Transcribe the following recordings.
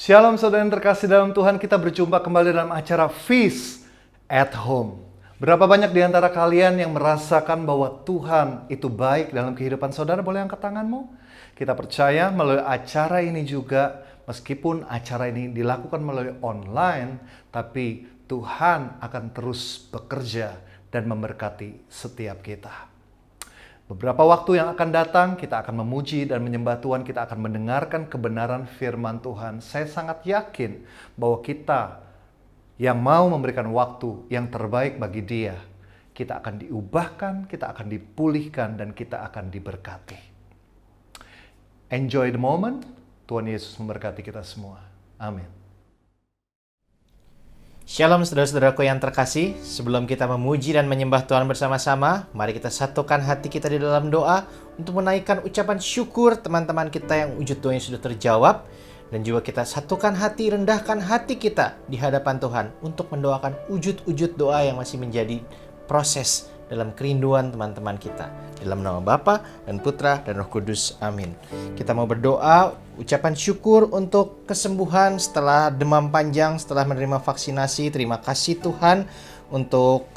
Shalom saudara yang terkasih dalam Tuhan, kita berjumpa kembali dalam acara Feast at Home. Berapa banyak di antara kalian yang merasakan bahwa Tuhan itu baik dalam kehidupan saudara? Boleh angkat tanganmu? Kita percaya melalui acara ini juga, meskipun acara ini dilakukan melalui online, tapi Tuhan akan terus bekerja dan memberkati setiap kita. Beberapa waktu yang akan datang, kita akan memuji dan menyembah Tuhan, kita akan mendengarkan kebenaran firman Tuhan. Saya sangat yakin bahwa kita yang mau memberikan waktu yang terbaik bagi Dia, kita akan diubahkan, kita akan dipulihkan, dan kita akan diberkati. Enjoy the moment. Tuhan Yesus memberkati kita semua. Amin. Shalom saudara-saudaraku yang terkasih, sebelum kita memuji dan menyembah Tuhan bersama-sama, mari kita satukan hati kita di dalam doa untuk menaikkan ucapan syukur teman-teman kita yang wujud doanya sudah terjawab, dan juga kita satukan hati, rendahkan hati kita di hadapan Tuhan untuk mendoakan wujud-wujud doa yang masih menjadi proses dalam kerinduan teman-teman kita. Dalam nama Bapa dan Putra dan Roh Kudus. Amin. Kita mau berdoa, ucapan syukur untuk kesembuhan setelah demam panjang, setelah menerima vaksinasi. Terima kasih Tuhan untuk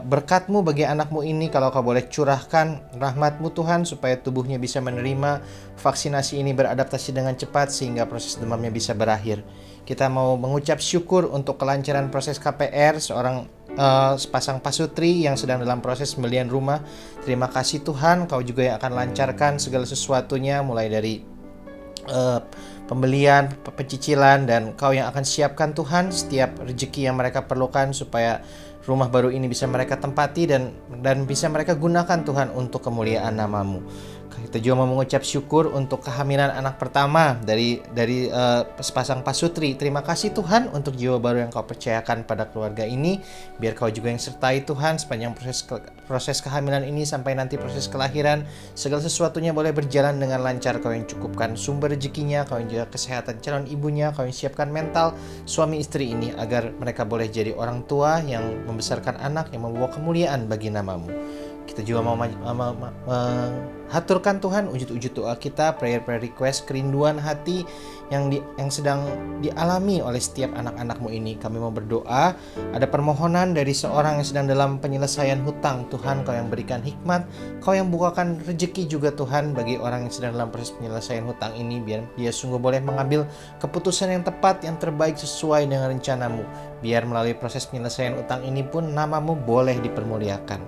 berkat-Mu bagi anak-Mu ini. Kalau Kau boleh curahkan rahmat-Mu Tuhan, supaya tubuhnya bisa menerima vaksinasi ini beradaptasi dengan cepat sehingga proses demamnya bisa berakhir. Kita mau mengucap syukur untuk kelancaran proses KPR sepasang pasutri yang sedang dalam proses pembelian rumah. Terima kasih Tuhan, Kau juga yang akan lancarkan segala sesuatunya, mulai dari pembelian, pencicilan, dan Kau yang akan siapkan Tuhan setiap rezeki yang mereka perlukan supaya rumah baru ini bisa mereka tempati dan bisa mereka gunakan Tuhan untuk kemuliaan nama-Mu. Kita juga mau mengucap syukur untuk kehamilan anak pertama dari sepasang pasutri. Terima kasih Tuhan untuk jiwa baru yang Kau percayakan pada keluarga ini. Biar Kau juga yang sertai Tuhan sepanjang proses kehamilan ini sampai nanti proses kelahiran. Segala sesuatunya boleh berjalan dengan lancar. Kau yang cukupkan sumber rezekinya, Kau yang jaga kesehatan calon ibunya, Kau yang siapkan mental suami istri ini agar mereka boleh jadi orang tua yang membesarkan anak yang membawa kemuliaan bagi nama-Mu. Kita juga mau mengaturkan Tuhan wujud-wujud doa kita, prayer request, kerinduan hati yang sedang dialami oleh setiap anak-anak-Mu ini. Kami mau berdoa, ada permohonan dari seorang yang sedang dalam penyelesaian hutang. Tuhan, Kau yang berikan hikmat, Kau yang bukakan rezeki juga Tuhan bagi orang yang sedang dalam proses penyelesaian hutang ini, biar dia sungguh boleh mengambil keputusan yang tepat, yang terbaik sesuai dengan rencana-Mu. Biar melalui proses penyelesaian hutang ini pun nama-Mu boleh dipermuliakan.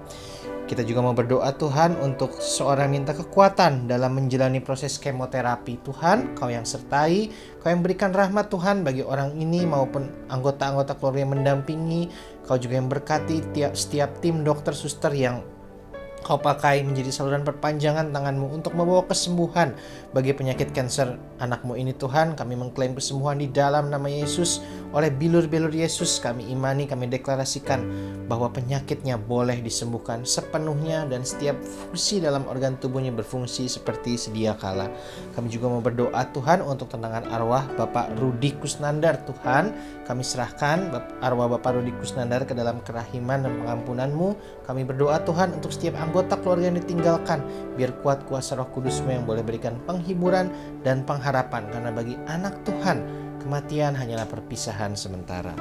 Kita juga mau berdoa Tuhan untuk seorang minta kekuatan dalam menjalani proses kemoterapi. Tuhan, Kau yang sertai, Kau yang berikan rahmat Tuhan bagi orang ini maupun anggota-anggota keluarga yang mendampingi. Kau juga yang berkati setiap tim dokter suster yang Kau pakai menjadi saluran perpanjangan tangan-Mu untuk membawa kesembuhan bagi penyakit kanker anak-Mu ini Tuhan. Kami mengklaim kesembuhan di dalam nama Yesus. Oleh bilur-bilur Yesus kami imani, kami deklarasikan bahwa penyakitnya boleh disembuhkan sepenuhnya dan setiap fungsi dalam organ tubuhnya berfungsi seperti sedia kala. Kami juga mau berdoa Tuhan untuk tendangan arwah Bapak Rudi Kusnandar. Tuhan, kami serahkan arwah Bapak Rudi Kusnandar ke dalam kerahiman dan pengampunan-Mu. Kami berdoa Tuhan untuk setiap anggota keluarga yang ditinggalkan, biar kuat kuasa Roh Kudus-Mu yang boleh berikan penghiburan dan pengharapan, karena bagi anak Tuhan kematian hanyalah perpisahan sementara.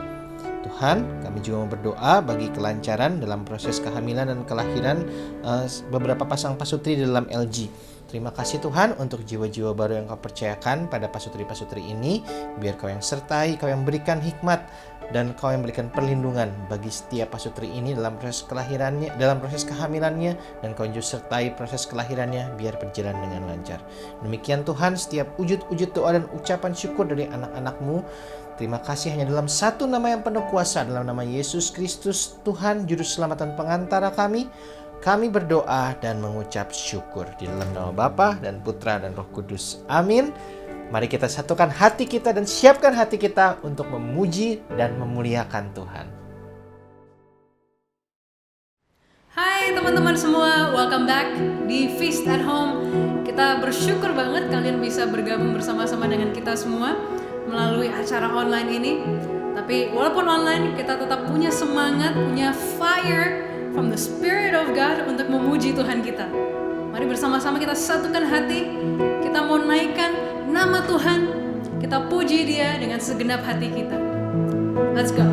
Tuhan, kami juga mau berdoa bagi kelancaran dalam proses kehamilan dan kelahiran beberapa pasang pasutri dalam LG. Terima kasih Tuhan untuk jiwa-jiwa baru yang Kau percayakan pada pasutri-pasutri ini. Biar Kau yang sertai, Kau yang berikan hikmat, dan Kau yang berikan perlindungan bagi setiap pasutri ini dalam proses kelahirannya, dalam proses kehamilannya, dan Kau juga sertai proses kelahirannya biar berjalan dengan lancar. Demikian Tuhan, setiap wujud-wujud doa dan ucapan syukur dari anak-anak-Mu. Terima kasih hanya dalam satu nama yang penuh kuasa, dalam nama Yesus Kristus, Tuhan Juru Selamat dan Pengantara kami. Kami berdoa dan mengucap syukur di dalam nama Bapa dan Putra dan Roh Kudus. Amin. Mari kita satukan hati kita dan siapkan hati kita untuk memuji dan memuliakan Tuhan. Hai teman-teman semua, welcome back di Feast at Home. Kita bersyukur banget kalian bisa bergabung bersama-sama dengan kita semua melalui acara online ini. Tapi walaupun online, kita tetap punya semangat, punya fire from the Spirit of God untuk memuji Tuhan kita. Mari bersama-sama kita satukan hati, kita mau naikkan nama Tuhan, Kita puji Dia dengan segenap hati kita. Let's go.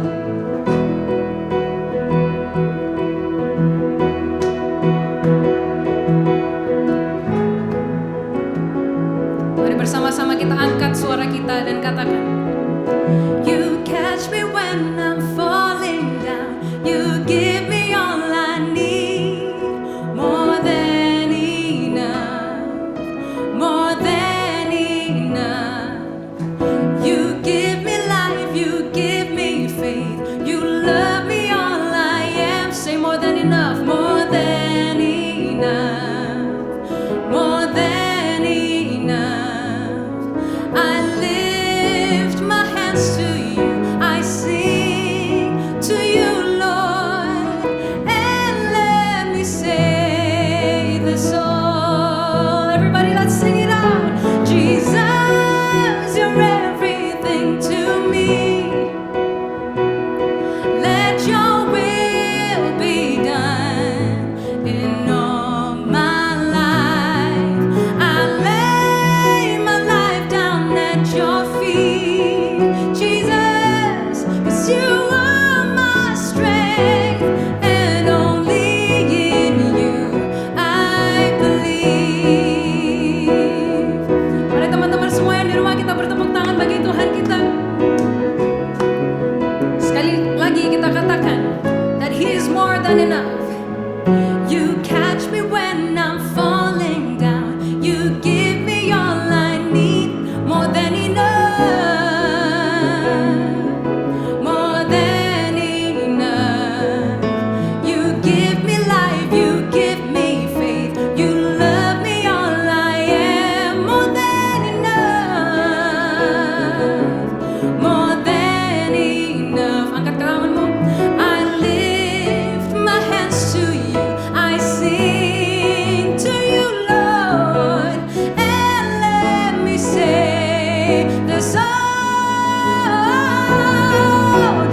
Mari bersama-sama kita angkat suara kita dan katakan, You catch me when I'm falling down. You give me all I need. More than enough. More than enough. You give me life. You give me faith. You love me all I am. Say more than enough. More than enough. More than enough. I lift my hands to you. I sing to you, Lord, and let me say this all. Everybody, let's sing it out. Jesus, you're everything to me. Let your will be done in all my life. I lay my life down at your feet, Jesus, 'cause you are my strength, and only in you I believe. Mari teman-teman semua yang di rumah kita bertepuk tangan bagi Tuhan kita. Sekali lagi kita katakan that He is more than enough. You catch me when I'm falling down. You give me all I need. More than enough. More than enough. You give me life. You give me faith. You love me all I am. More than enough. More than enough. Angkat tanganmu. I lift my hands to you. I sing to you, Lord, and let me say this all.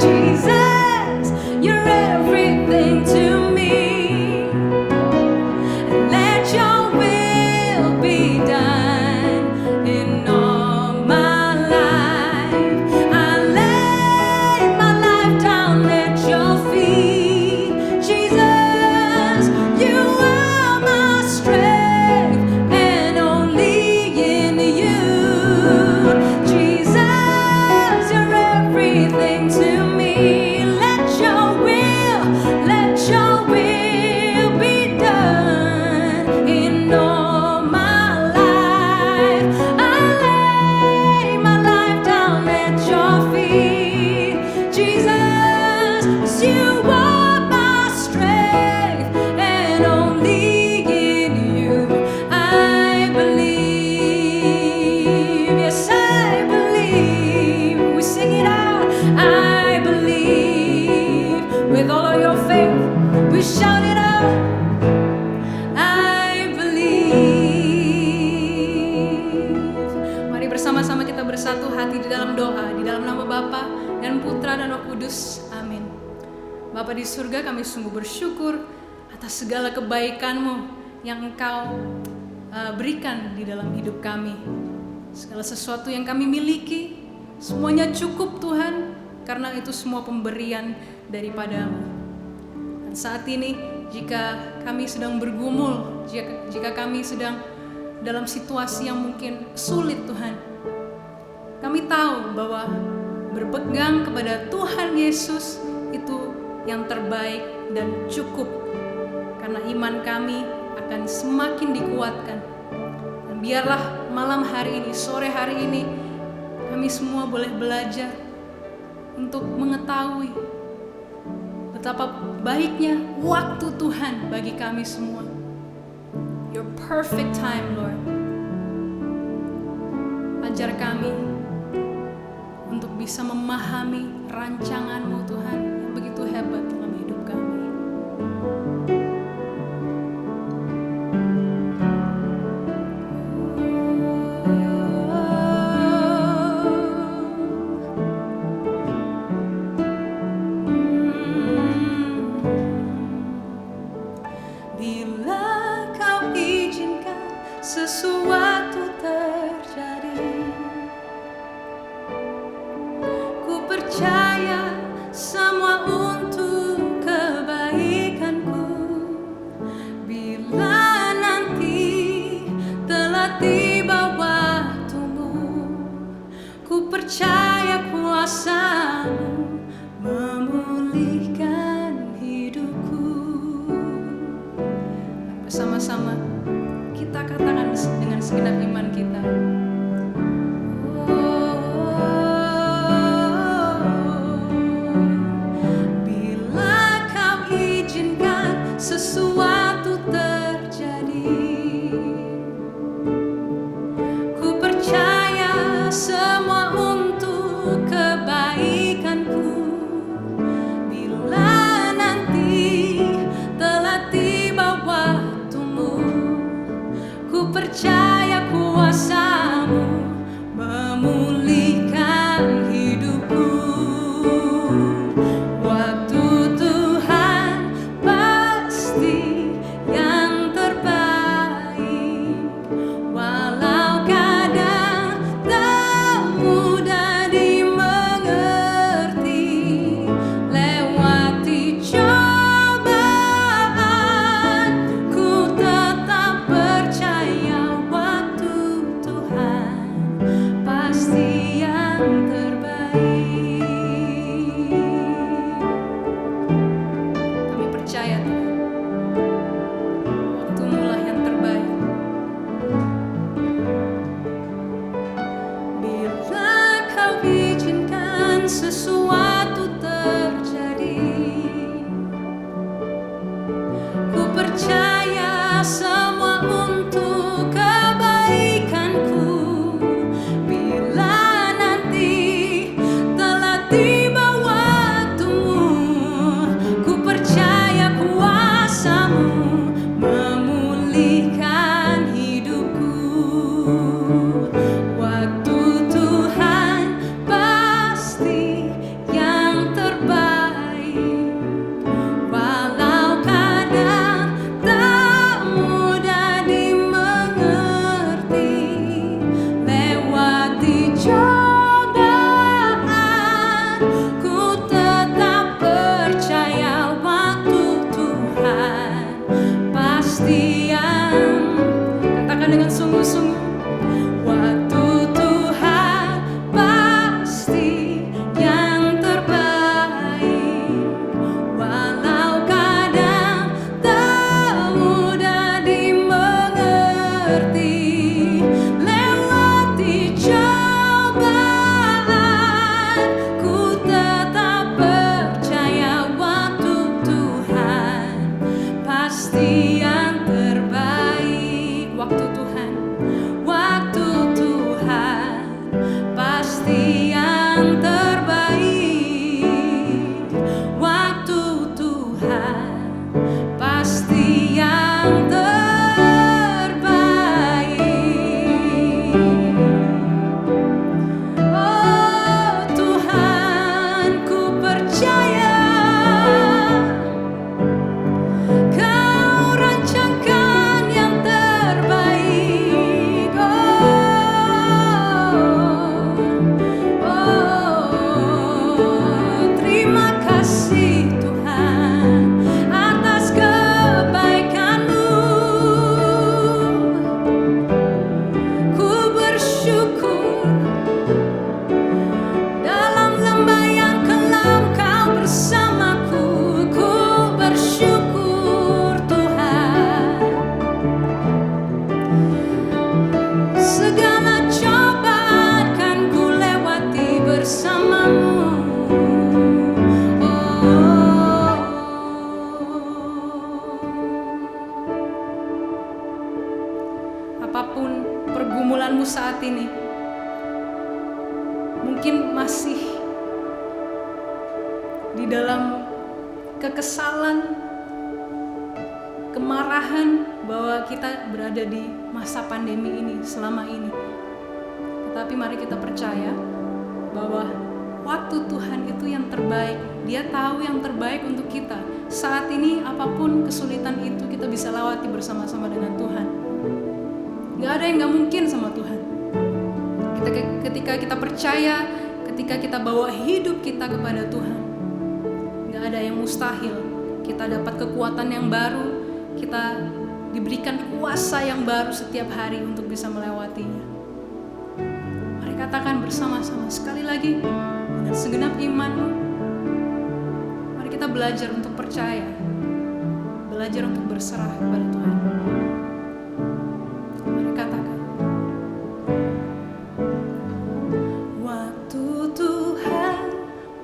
Jesus, you're everything to me. Let your will be done in all my life. I lay my life down at your feet, Jesus. You are my strength, and only in you, Jesus, you're everything to me. Let your will be done in all my life. I lay my life down at your feet, Jesus, 'cause you are my strength, and only in you I believe. Yes, I believe. We sing it out. I believe. With all of your faith, we shout it out. I believe. Mari bersama-sama kita bersatu hati di dalam doa, di dalam nama Bapa dan Putra dan Roh Kudus. Amin. Bapa di surga, kami sungguh bersyukur atas segala kebaikan-Mu yang Engkau berikan di dalam hidup kami. Segala sesuatu yang kami miliki, semuanya cukup Tuhan, karena itu semua pemberian daripada-Mu. Dan saat ini, jika kami sedang bergumul, jika kami sedang dalam situasi yang mungkin sulit Tuhan, kami tahu bahwa berpegang kepada Tuhan Yesus itu yang terbaik dan cukup, karena iman kami akan semakin dikuatkan. Dan biarlah malam hari ini, sore hari ini, kami semua boleh belajar untuk mengetahui betapa baiknya waktu Tuhan bagi kami semua. Your perfect time, Lord. Ajar kami untuk bisa memahami rancangan-Mu Tuhan yang begitu hebat dalam hidup kami. percaya semua untuk kebaikanku. Bila nanti telah tiba waktumu, ku percaya kuasa-Mu memulihkan hidupku. Bersama-sama kita katakan dengan segenap iman kita. Bila Kau izinkan sesuatu terjadi, ku percaya semua untuk kebaikanku. Bila nanti telah tiba waktumu, ku percaya kuasa-Mu memulihkan hidupku. Waktu Tuhan pasti yang terbaik, walau kadang tak mudah dimengerti. Lewati cobaan, ku tetap percaya waktu Tuhan pasti yang terbaik. Kami percaya Tuhan, waktu-Mu lah yang terbaik. Bila Kau izinkan sesuatu terjadi, ku percaya semua untuk kebaikanku. Bila nanti telah tiba waktumu, ku percaya kuasa-Mu memulihkan hidupku. Waktu Tuhan pasti yang terbaik, walau kadang tak mudah dimengerti. Lewati cobaan, ku tetap percaya waktu Tuhan pasti yang, katakan dengan sungguh-sungguh, waktu Tuhan pasti yang terbaik, walau kadang tak mudah dimengerti. Lewati cobaan, ku tetap percaya waktu Tuhan pasti yang terbaik. Waktu Tuhan pasti yang terbaik. Waktu Tuhan pasti yang terbaik. Oh Tuhan, ku percaya Kau rancangkan yang terbaik. Terima kasih Tuhan atas kebaikan-Mu. Ku bersyukur dalam lembah yang kelam Kau bersamaku. Ku bersyukur Tuhan, segala cobaan kan ku lewati bersama-Mu. Apapun pergumulanmu saat ini, mungkin masih di dalam kekesalan, kemarahan bahwa kita berada di masa pandemi ini selama ini. Tetapi mari kita percaya bahwa waktu Tuhan itu yang terbaik. Dia tahu yang terbaik untuk kita. Saat ini apapun kesulitan itu kita bisa lewati bersama-sama dengan Tuhan. Gak ada yang gak mungkin sama Tuhan. Ketika kita percaya, ketika kita bawa hidup kita kepada Tuhan, gak ada yang mustahil. Kita dapat kekuatan yang baru, kita diberikan kuasa yang baru setiap hari untuk bisa melewatinya. Mari katakan bersama-sama sekali lagi dengan segenap imanmu. Mari kita belajar untuk percaya, belajar untuk berserah kepada Tuhan. Mari katakan. Waktu Tuhan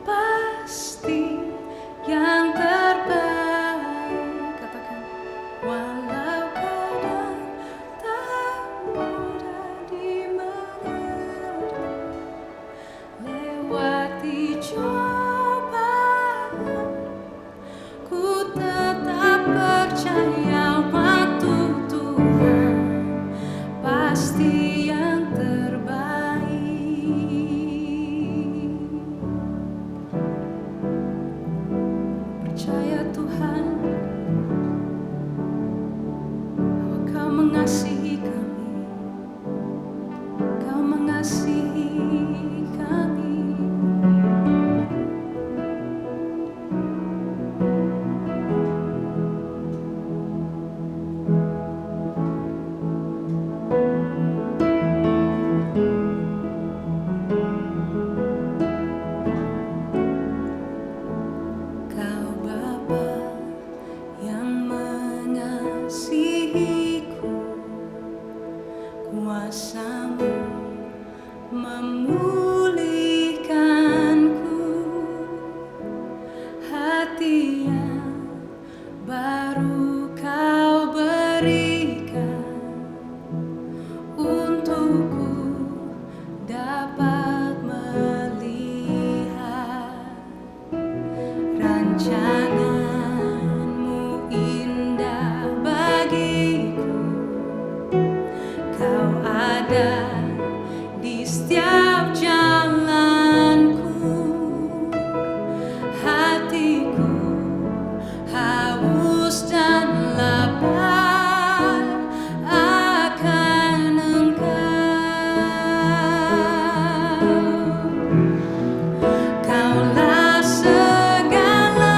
pasti yang terbaik. Katakan. Walau kadang tak mudah dimengerti, lewati cobaan, ku tetap percaya waktu Tuhan pasti yang terbaik. Percaya Tuhan bahwa Kau mengasihi kami, Kau mengasihi kami. Kau Bapa yang mengasihiku, kuasa-Mu memulihkanku, hati yang baru Kau berikan untukku dapat melihat rancangan-Mu indah bagiku. Kau ada di setiap jalanku, hatiku haus dan lapar akan Engkau. Kaulah segala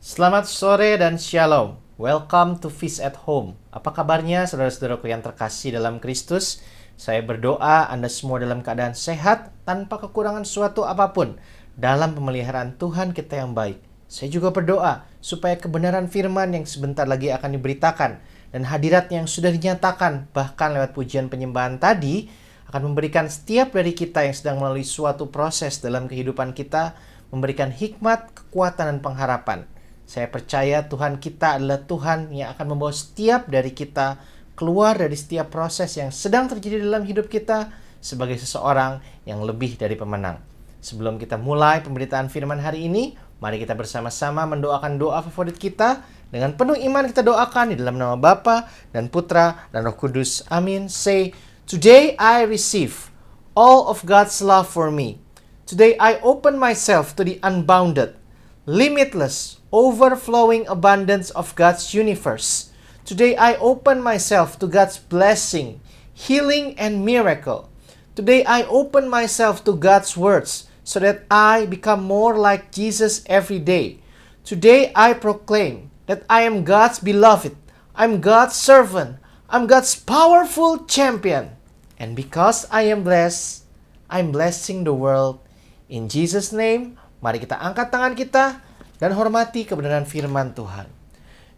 Selamat sore dan shalom. Welcome to Feast at Home. Apa kabarnya saudara-saudaraku yang terkasih dalam Kristus? Saya berdoa Anda semua dalam keadaan sehat tanpa kekurangan suatu apapun dalam pemeliharaan Tuhan kita yang baik. Saya juga berdoa supaya kebenaran firman yang sebentar lagi akan diberitakan dan hadirat yang sudah dinyatakan bahkan lewat pujian penyembahan tadi akan memberikan setiap dari kita yang sedang melalui suatu proses dalam kehidupan kita, memberikan hikmat, kekuatan, dan pengharapan. Saya percaya Tuhan kita adalah Tuhan yang akan membawa setiap dari kita keluar dari setiap proses yang sedang terjadi dalam hidup kita sebagai seseorang yang lebih dari pemenang. Sebelum kita mulai pemberitaan firman hari ini, mari kita bersama-sama mendoakan doa favorit kita. Dengan penuh iman kita doakan di dalam nama Bapa dan Putra dan Roh Kudus. Amin. Say, "Today I receive all of God's love for me. Today I open myself to the unbounded, limitless, overflowing abundance of God's universe. Today I open myself to God's blessing, healing, and miracle. Today I open myself to God's words so that I become more like Jesus every day. Today I proclaim that I am God's beloved, I'm God's servant, I'm God's powerful champion. And because I am blessed, I'm blessing the world. In Jesus' name, mari kita angkat tangan kita dan hormati kebenaran firman Tuhan.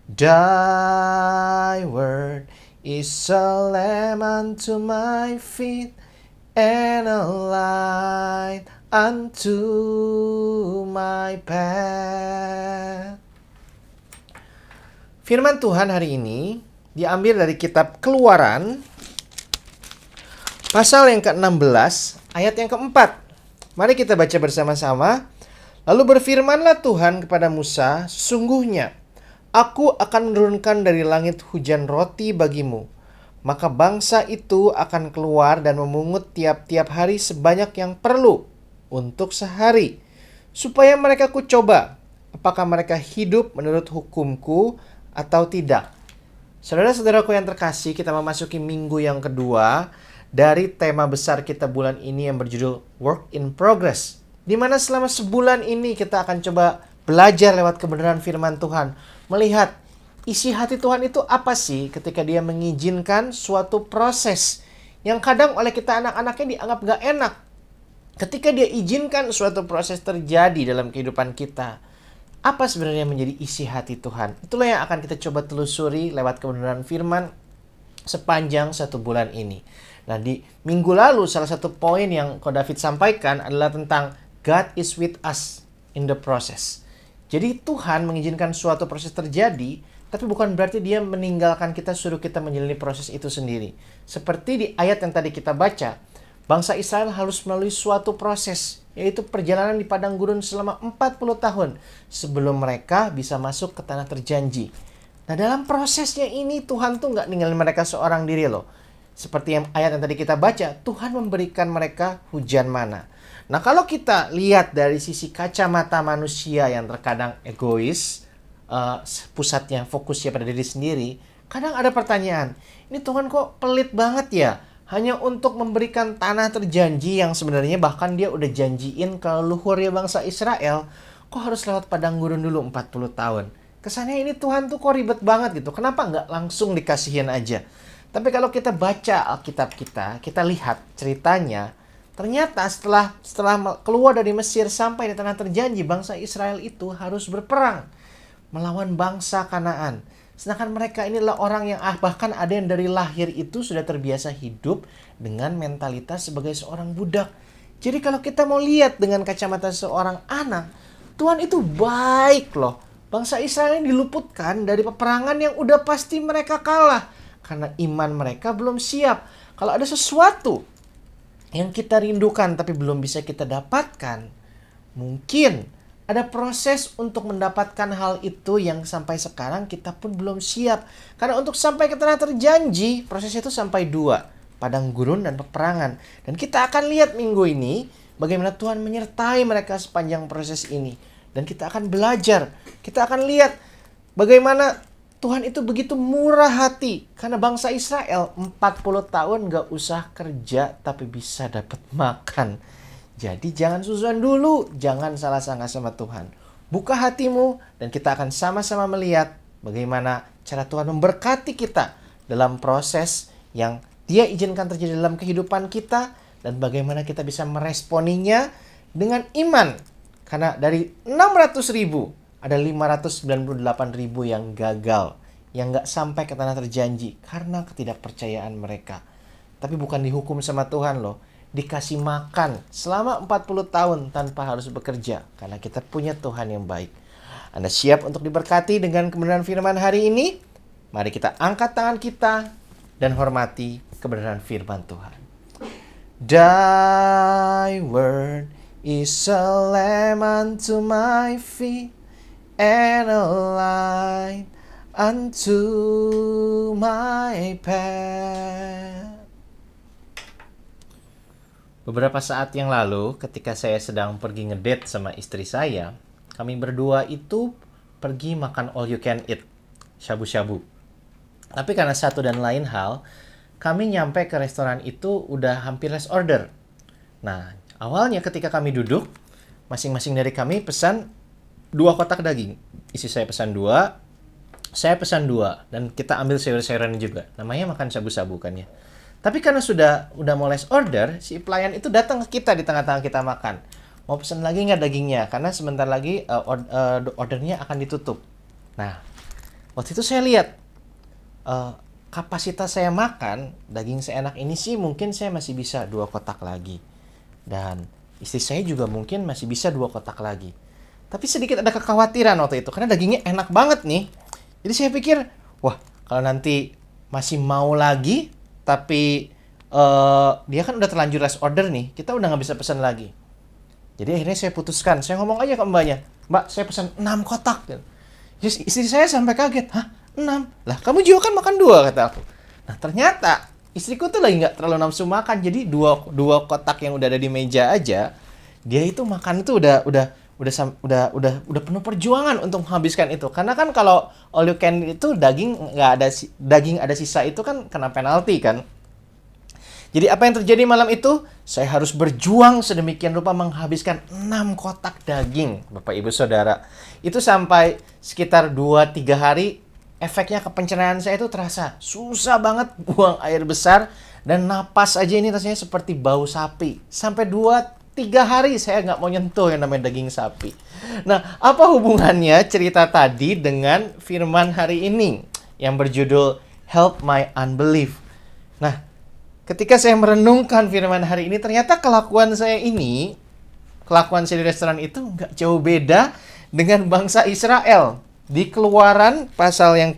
Thy word is a lamp unto my feet and a light unto my path. Firman Tuhan hari ini diambil dari kitab Keluaran pasal yang ke-16 ayat yang ke-4. Mari kita baca bersama-sama. Lalu berfirmanlah Tuhan kepada Musa, "Sesungguhnya aku akan menurunkan dari langit hujan roti bagimu. Maka bangsa itu akan keluar dan memungut tiap-tiap hari sebanyak yang perlu untuk sehari, supaya mereka kucoba apakah mereka hidup menurut hukumku atau tidak." Saudara-saudaraku yang terkasih, kita memasuki minggu yang kedua dari tema besar kita bulan ini yang berjudul Work in Progress, di mana selama sebulan ini kita akan coba belajar lewat kebenaran firman Tuhan, melihat isi hati Tuhan itu apa sih ketika dia mengizinkan suatu proses yang kadang oleh kita anak-anaknya dianggap gak enak. Ketika dia izinkan suatu proses terjadi dalam kehidupan kita, apa sebenarnya menjadi isi hati Tuhan? Itulah yang akan kita coba telusuri lewat kebenaran firman sepanjang satu bulan ini. Nah, di minggu lalu salah satu poin yang Ko David sampaikan adalah tentang God is with us in the process. Jadi Tuhan mengizinkan suatu proses terjadi, tapi bukan berarti dia meninggalkan kita, suruh kita menjalani proses itu sendiri. Seperti di ayat yang tadi kita baca, bangsa Israel harus melalui suatu proses, yaitu perjalanan di padang gurun selama 40 tahun sebelum mereka bisa masuk ke tanah terjanji. Nah, dalam prosesnya ini Tuhan tuh nggak ninggalin mereka seorang diri loh. Seperti yang ayat yang tadi kita baca, Tuhan memberikan mereka hujan mana. Nah, kalau kita lihat dari sisi kacamata manusia yang terkadang egois, pusatnya, fokusnya pada diri sendiri, kadang ada pertanyaan, ini Tuhan kok pelit banget ya? Hanya untuk memberikan tanah terjanji yang sebenarnya bahkan dia udah janjiin ke leluhurnya bangsa Israel, kok harus lewat padang gurun dulu 40 tahun? Kesannya ini Tuhan tuh kok ribet banget gitu, kenapa nggak langsung dikasihin aja? Tapi kalau kita baca Alkitab kita lihat ceritanya, ternyata setelah keluar dari Mesir sampai di tanah terjanji, bangsa Israel itu harus berperang melawan bangsa Kanaan. Sedangkan mereka ini adalah orang yang bahkan ada yang dari lahir itu sudah terbiasa hidup dengan mentalitas sebagai seorang budak. Jadi kalau kita mau lihat dengan kacamata seorang anak, Tuhan itu baik loh. Bangsa Israel ini diluputkan dari peperangan yang udah pasti mereka kalah. Karena iman mereka belum siap. Kalau ada sesuatu yang kita rindukan tapi belum bisa kita dapatkan, mungkin ada proses untuk mendapatkan hal itu yang sampai sekarang kita pun belum siap. Karena untuk sampai ke tanah terjanji, prosesnya itu sampai 2, padang gurun dan peperangan. Dan kita akan lihat minggu ini bagaimana Tuhan menyertai mereka sepanjang proses ini. Dan kita akan belajar, kita akan lihat bagaimana Tuhan itu begitu murah hati. Karena bangsa Israel 40 tahun gak usah kerja tapi bisa dapat makan. Jadi jangan susuan dulu, jangan salah sangka sama Tuhan. buka hatimu dan kita akan sama-sama melihat bagaimana cara Tuhan memberkati kita dalam proses yang Dia izinkan terjadi dalam kehidupan kita dan bagaimana kita bisa meresponinya dengan iman. Karena dari 600.000 ada 598.000 yang gagal, yang nggak sampai ke tanah terjanji karena ketidakpercayaan mereka. Tapi bukan dihukum sama Tuhan loh, dikasih makan selama 40 tahun tanpa harus bekerja karena kita punya Tuhan yang baik. Anda siap untuk diberkati dengan kebenaran firman hari ini? Mari kita angkat tangan kita dan hormati kebenaran firman Tuhan. Thy word is a lamp unto my feet and a light unto my path. Beberapa saat yang lalu, ketika saya sedang pergi ngedate sama istri saya, kami berdua itu pergi makan all you can eat, shabu-shabu. Tapi karena satu dan lain hal, kami nyampe ke restoran itu udah hampir last order. Nah, awalnya ketika kami duduk, masing-masing dari kami pesan 2 kotak daging. Istri saya pesan 2, saya pesan 2, dan kita ambil sayur-sayuran juga. Namanya makan shabu-shabu kan ya. Tapi karena udah mau last order, si pelayan itu datang ke kita di tengah-tengah kita makan. Mau pesan lagi nggak dagingnya? Karena sebentar lagi ordernya akan ditutup. Nah, waktu itu saya lihat kapasitas saya makan daging seenak ini sih mungkin saya masih bisa 2 kotak lagi. Dan istri saya juga mungkin masih bisa 2 kotak lagi. Tapi sedikit ada kekhawatiran waktu itu karena dagingnya enak banget nih. Jadi saya pikir, wah kalau nanti masih mau lagi, tapi dia kan udah terlanjur last order nih, kita udah nggak bisa pesan lagi. Jadi akhirnya saya putuskan, saya ngomong aja ke mbaknya, Mbak saya pesan 6 kotak. Terus istri saya sampai kaget, hah 6? Lah kamu juga kan makan 2 kata aku. Nah ternyata istriku tuh lagi nggak terlalu nafsu makan, jadi dua kotak yang udah ada di meja aja, dia itu makan itu udah penuh perjuangan untuk menghabiskan itu. Karena kan kalau all you can itu daging ada sisa itu kan kena penalti kan. Jadi apa yang terjadi malam itu? Saya harus berjuang sedemikian rupa menghabiskan 6 kotak daging, Bapak Ibu Saudara. Itu sampai sekitar 2-3 hari, efeknya ke pencernaan saya itu terasa susah banget, buang air besar, dan napas aja ini rasanya seperti bau sapi. Sampai 2-3 hari saya nggak mau nyentuh yang namanya daging sapi. Nah, apa hubungannya cerita tadi dengan firman hari ini yang berjudul Help My Unbelief? Nah, ketika saya merenungkan firman hari ini, ternyata kelakuan saya di restoran itu nggak jauh beda dengan bangsa Israel. Di Keluaran pasal yang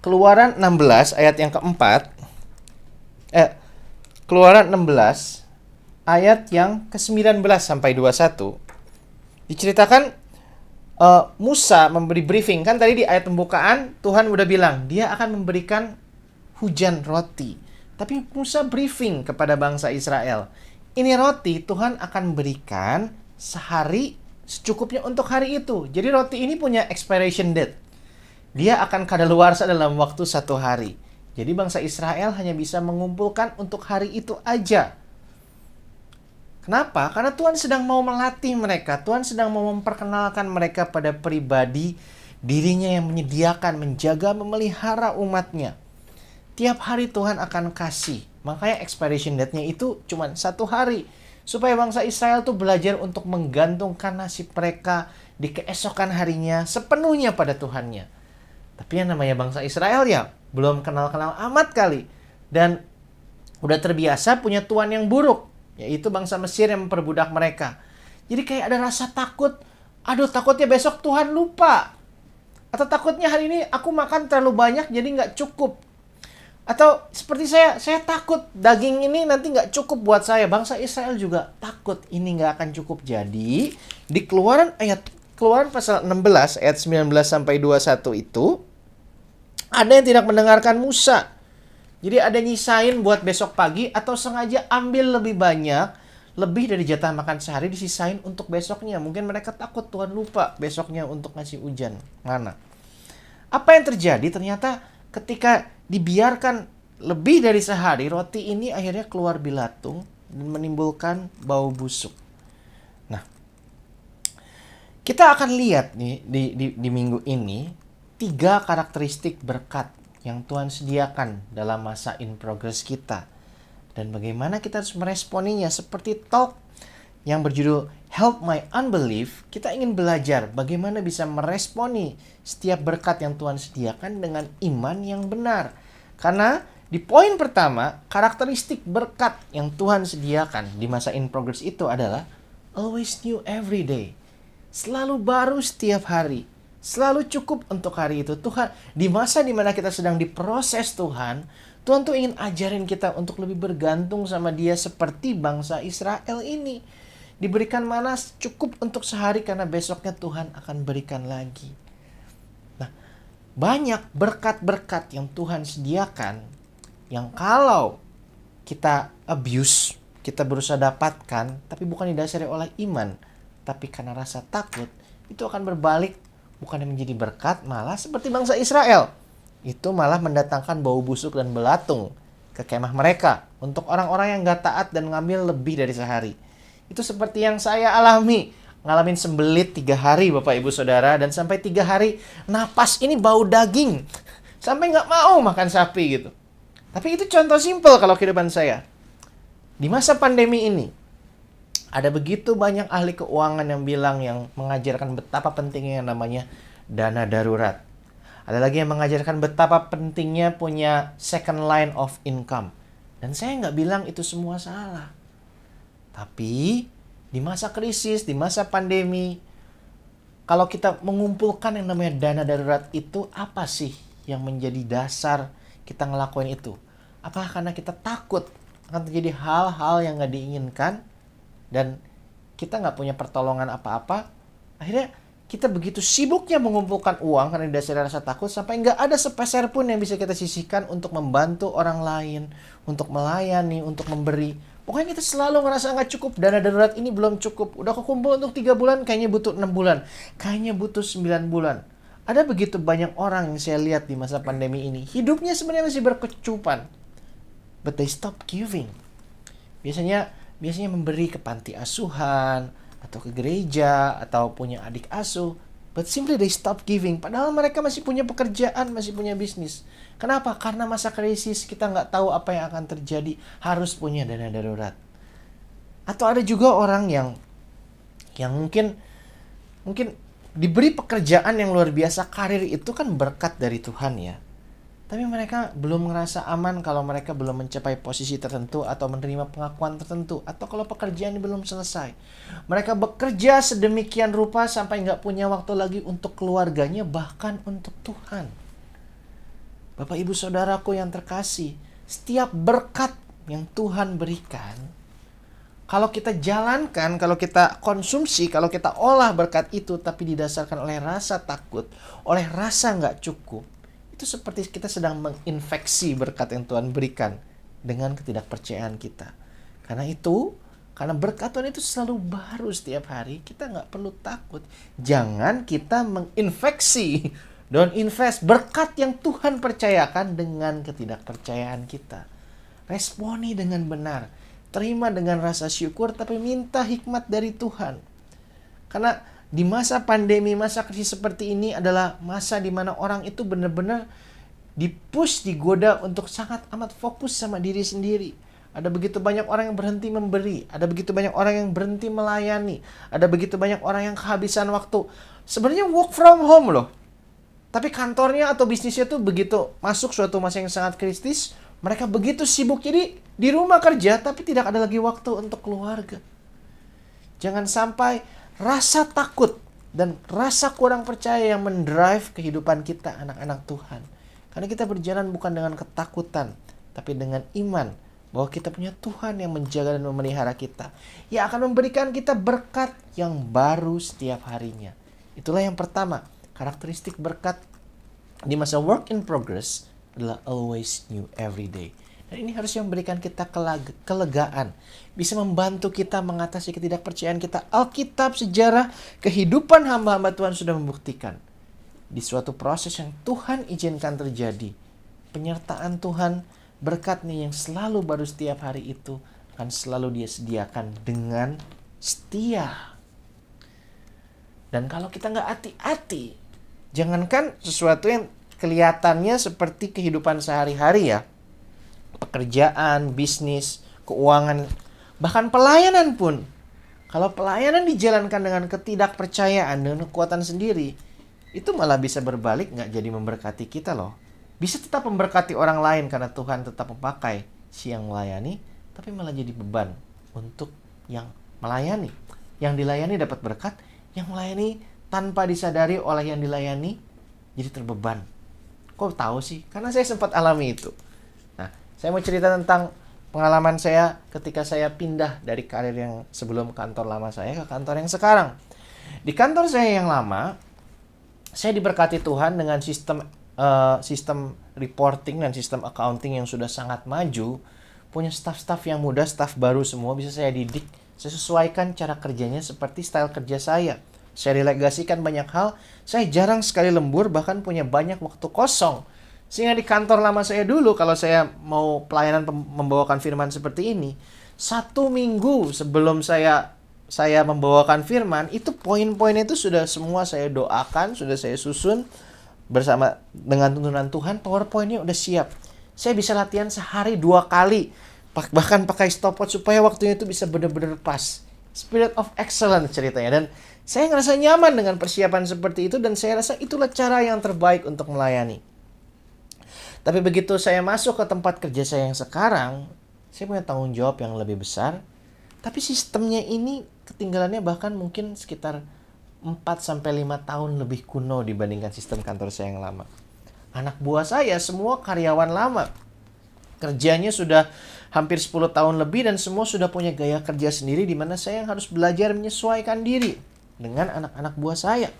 Keluaran 16 ayat yang keempat, Keluaran 16 ayat yang ke-19 sampai 21, diceritakan Musa memberi briefing. Kan tadi di ayat pembukaan Tuhan udah bilang dia akan memberikan hujan roti. Tapi Musa briefing kepada bangsa Israel. Ini roti Tuhan akan berikan sehari secukupnya untuk hari itu. Jadi roti ini punya expiration date. Dia akan kadaluarsa dalam waktu 1 hari. Jadi bangsa Israel hanya bisa mengumpulkan untuk hari itu aja. Kenapa? Karena Tuhan sedang mau melatih mereka. Tuhan sedang mau memperkenalkan mereka pada pribadi dirinya yang menyediakan, menjaga, memelihara umatnya. Tiap hari Tuhan akan kasih. Makanya expiration date-nya itu cuma 1 hari. Supaya bangsa Israel tuh belajar untuk menggantungkan nasib mereka di keesokan harinya sepenuhnya pada Tuhannya. Tapi yang namanya bangsa Israel ya belum kenal-kenal amat kali. Dan udah terbiasa punya tuan yang buruk. Yaitu bangsa Mesir yang memperbudak mereka. Jadi kayak ada rasa takut. Aduh takutnya besok Tuhan lupa. Atau takutnya hari ini aku makan terlalu banyak jadi nggak cukup. Atau seperti saya takut daging ini nanti nggak cukup buat saya. Bangsa Israel juga takut ini nggak akan cukup. Jadi di Keluaran pasal 16 ayat 19 sampai 21 itu ada yang tidak mendengarkan Musa. Jadi ada nyisain buat besok pagi atau sengaja ambil lebih banyak, lebih dari jatah makan sehari disisain untuk besoknya. Mungkin mereka takut Tuhan lupa besoknya untuk ngasih hujan. Mana? Apa yang terjadi? Ternyata ketika dibiarkan lebih dari sehari, roti ini akhirnya keluar bilatung dan menimbulkan bau busuk. Nah, Kita akan lihat nih di minggu ini 3 karakteristik berkat yang Tuhan sediakan dalam masa in progress kita. Dan bagaimana kita harus meresponinya, seperti talk yang berjudul Help My Unbelief. Kita ingin belajar bagaimana bisa meresponi setiap berkat yang Tuhan sediakan dengan iman yang benar. Karena di poin pertama, karakteristik berkat yang Tuhan sediakan di masa in progress itu adalah always new every day. Selalu baru setiap hari. Selalu cukup untuk hari itu. Tuhan, di masa dimana kita sedang diproses Tuhan tuh ingin ajarin kita untuk lebih bergantung sama Dia seperti bangsa Israel ini. Diberikan mana cukup untuk sehari karena besoknya Tuhan akan berikan lagi. Nah, banyak berkat-berkat yang Tuhan sediakan yang kalau kita abuse, kita berusaha dapatkan, tapi bukan didasari oleh iman, tapi karena rasa takut, itu akan berbalik, bukan menjadi berkat, malah seperti bangsa Israel. Itu malah mendatangkan bau busuk dan belatung ke kemah mereka untuk orang-orang yang gak taat dan ngambil lebih dari sehari. Itu seperti yang saya alami, ngalamin sembelit 3 hari Bapak Ibu Saudara, dan sampai 3 hari napas ini bau daging, sampai gak mau makan sapi gitu. Tapi itu contoh simpel kalau kehidupan saya. Di masa pandemi ini, ada begitu banyak ahli keuangan yang mengajarkan betapa pentingnya yang namanya dana darurat. Ada lagi yang mengajarkan betapa pentingnya punya second line of income. Dan saya nggak bilang itu semua salah. Tapi di masa krisis, di masa pandemi, kalau kita mengumpulkan yang namanya dana darurat itu, apa sih yang menjadi dasar kita ngelakuin itu? Apakah karena kita takut akan terjadi hal-hal yang nggak diinginkan dan kita nggak punya pertolongan apa-apa? Akhirnya kita begitu sibuknya mengumpulkan uang karena didasari rasa takut sampai nggak ada sepeser pun yang bisa kita sisihkan untuk membantu orang lain, untuk melayani, untuk memberi. Pokoknya kita selalu ngerasa nggak cukup. Dana darurat ini belum cukup. Udah kekumpul untuk 3 bulan, kayaknya butuh 6 bulan. Kayaknya butuh 9 bulan. Ada begitu banyak orang yang saya lihat di masa pandemi ini. Hidupnya sebenarnya masih berkecupan. But they stop giving. Biasanya memberi ke panti asuhan, atau ke gereja, atau punya adik asuh. But simply they stop giving. Padahal mereka masih punya pekerjaan, masih punya bisnis. Kenapa? Karena masa krisis kita nggak tahu apa yang akan terjadi. Harus punya dana darurat. Atau ada juga orang yang mungkin diberi pekerjaan yang luar biasa. Karir itu kan berkat dari Tuhan ya. Tapi mereka belum ngerasa aman kalau mereka belum mencapai posisi tertentu atau menerima pengakuan tertentu. Atau kalau pekerjaan belum selesai. Mereka bekerja sedemikian rupa sampai nggak punya waktu lagi untuk keluarganya, bahkan untuk Tuhan. Bapak Ibu Saudaraku yang terkasih, setiap berkat yang Tuhan berikan, kalau kita jalankan, kalau kita konsumsi, kalau kita olah berkat itu, tapi didasarkan oleh rasa takut, oleh rasa nggak cukup, itu seperti kita sedang menginfeksi berkat yang Tuhan berikan dengan ketidakpercayaan kita. Karena berkat Tuhan itu selalu baru setiap hari, kita nggak perlu takut. Jangan kita menginfeksi, don't invest berkat yang Tuhan percayakan dengan ketidakpercayaan kita. Responi dengan benar, terima dengan rasa syukur, tapi minta hikmat dari Tuhan. Karena di masa pandemi, masa krisis seperti ini adalah masa di mana orang itu benar-benar dipush, digoda untuk sangat amat fokus sama diri sendiri. Ada begitu banyak orang yang berhenti memberi, ada begitu banyak orang yang berhenti melayani, ada begitu banyak orang yang kehabisan waktu. Sebenarnya work from home loh. Tapi kantornya atau bisnisnya tuh begitu masuk suatu masa yang sangat kritis, mereka begitu sibuk jadi di rumah kerja tapi tidak ada lagi waktu untuk keluarga. Jangan sampai rasa takut dan rasa kurang percaya yang mendrive kehidupan kita anak-anak Tuhan. Karena kita berjalan bukan dengan ketakutan, tapi dengan iman bahwa kita punya Tuhan yang menjaga dan memelihara kita, yang akan memberikan kita berkat yang baru setiap harinya. Itulah yang pertama, karakteristik berkat di masa work in progress adalah always new every day. Dan ini harus memberikan kita kelegaan. Bisa membantu kita mengatasi ketidakpercayaan kita. Alkitab, sejarah, kehidupan hamba-hamba Tuhan sudah membuktikan. Di suatu proses yang Tuhan izinkan terjadi, penyertaan Tuhan, berkatnya yang selalu baru setiap hari itu akan selalu Dia sediakan dengan setia. Dan kalau kita nggak hati-hati, jangankan sesuatu yang kelihatannya seperti kehidupan sehari-hari ya, pekerjaan, bisnis, keuangan, bahkan pelayanan pun. Kalau pelayanan dijalankan dengan ketidakpercayaan, dengan kekuatan sendiri, itu malah bisa berbalik nggak jadi memberkati kita loh. Bisa tetap memberkati orang lain karena Tuhan tetap memakai si yang melayani, tapi malah jadi beban untuk yang melayani. Yang dilayani dapat berkat, yang melayani tanpa disadari oleh yang dilayani jadi terbeban. Kok tahu sih? Karena saya sempat alami itu. Nah, saya mau cerita tentang pengalaman saya ketika saya pindah dari karir yang sebelum kantor lama saya ke kantor yang sekarang. Di kantor saya yang lama, saya diberkati Tuhan dengan sistem reporting dan sistem accounting yang sudah sangat maju. Punya staff-staff yang muda, staff baru semua, bisa saya didik. Saya sesuaikan cara kerjanya seperti style kerja saya. Saya delegasikan banyak hal. Saya jarang sekali lembur, bahkan punya banyak waktu kosong. Sehingga di kantor lama saya dulu, kalau saya mau pelayanan membawakan firman seperti ini, 1 minggu sebelum saya membawakan firman, itu poin-poinnya itu sudah semua saya doakan, sudah saya susun bersama dengan tuntunan Tuhan. PowerPoint-nya udah siap. Saya bisa latihan sehari 2 kali, bahkan pakai stopwatch supaya waktunya itu bisa benar-benar pas. Spirit of excellence ceritanya. Dan saya ngerasa nyaman dengan persiapan seperti itu, dan saya rasa itulah cara yang terbaik untuk melayani. Tapi begitu saya masuk ke tempat kerja saya yang sekarang, saya punya tanggung jawab yang lebih besar. Tapi sistemnya ini ketinggalannya bahkan mungkin sekitar 4-5 tahun lebih kuno dibandingkan sistem kantor saya yang lama. Anak buah saya semua karyawan lama. Kerjanya sudah hampir 10 tahun lebih dan semua sudah punya gaya kerja sendiri, di mana saya yang harus belajar menyesuaikan diri dengan anak-anak buah saya.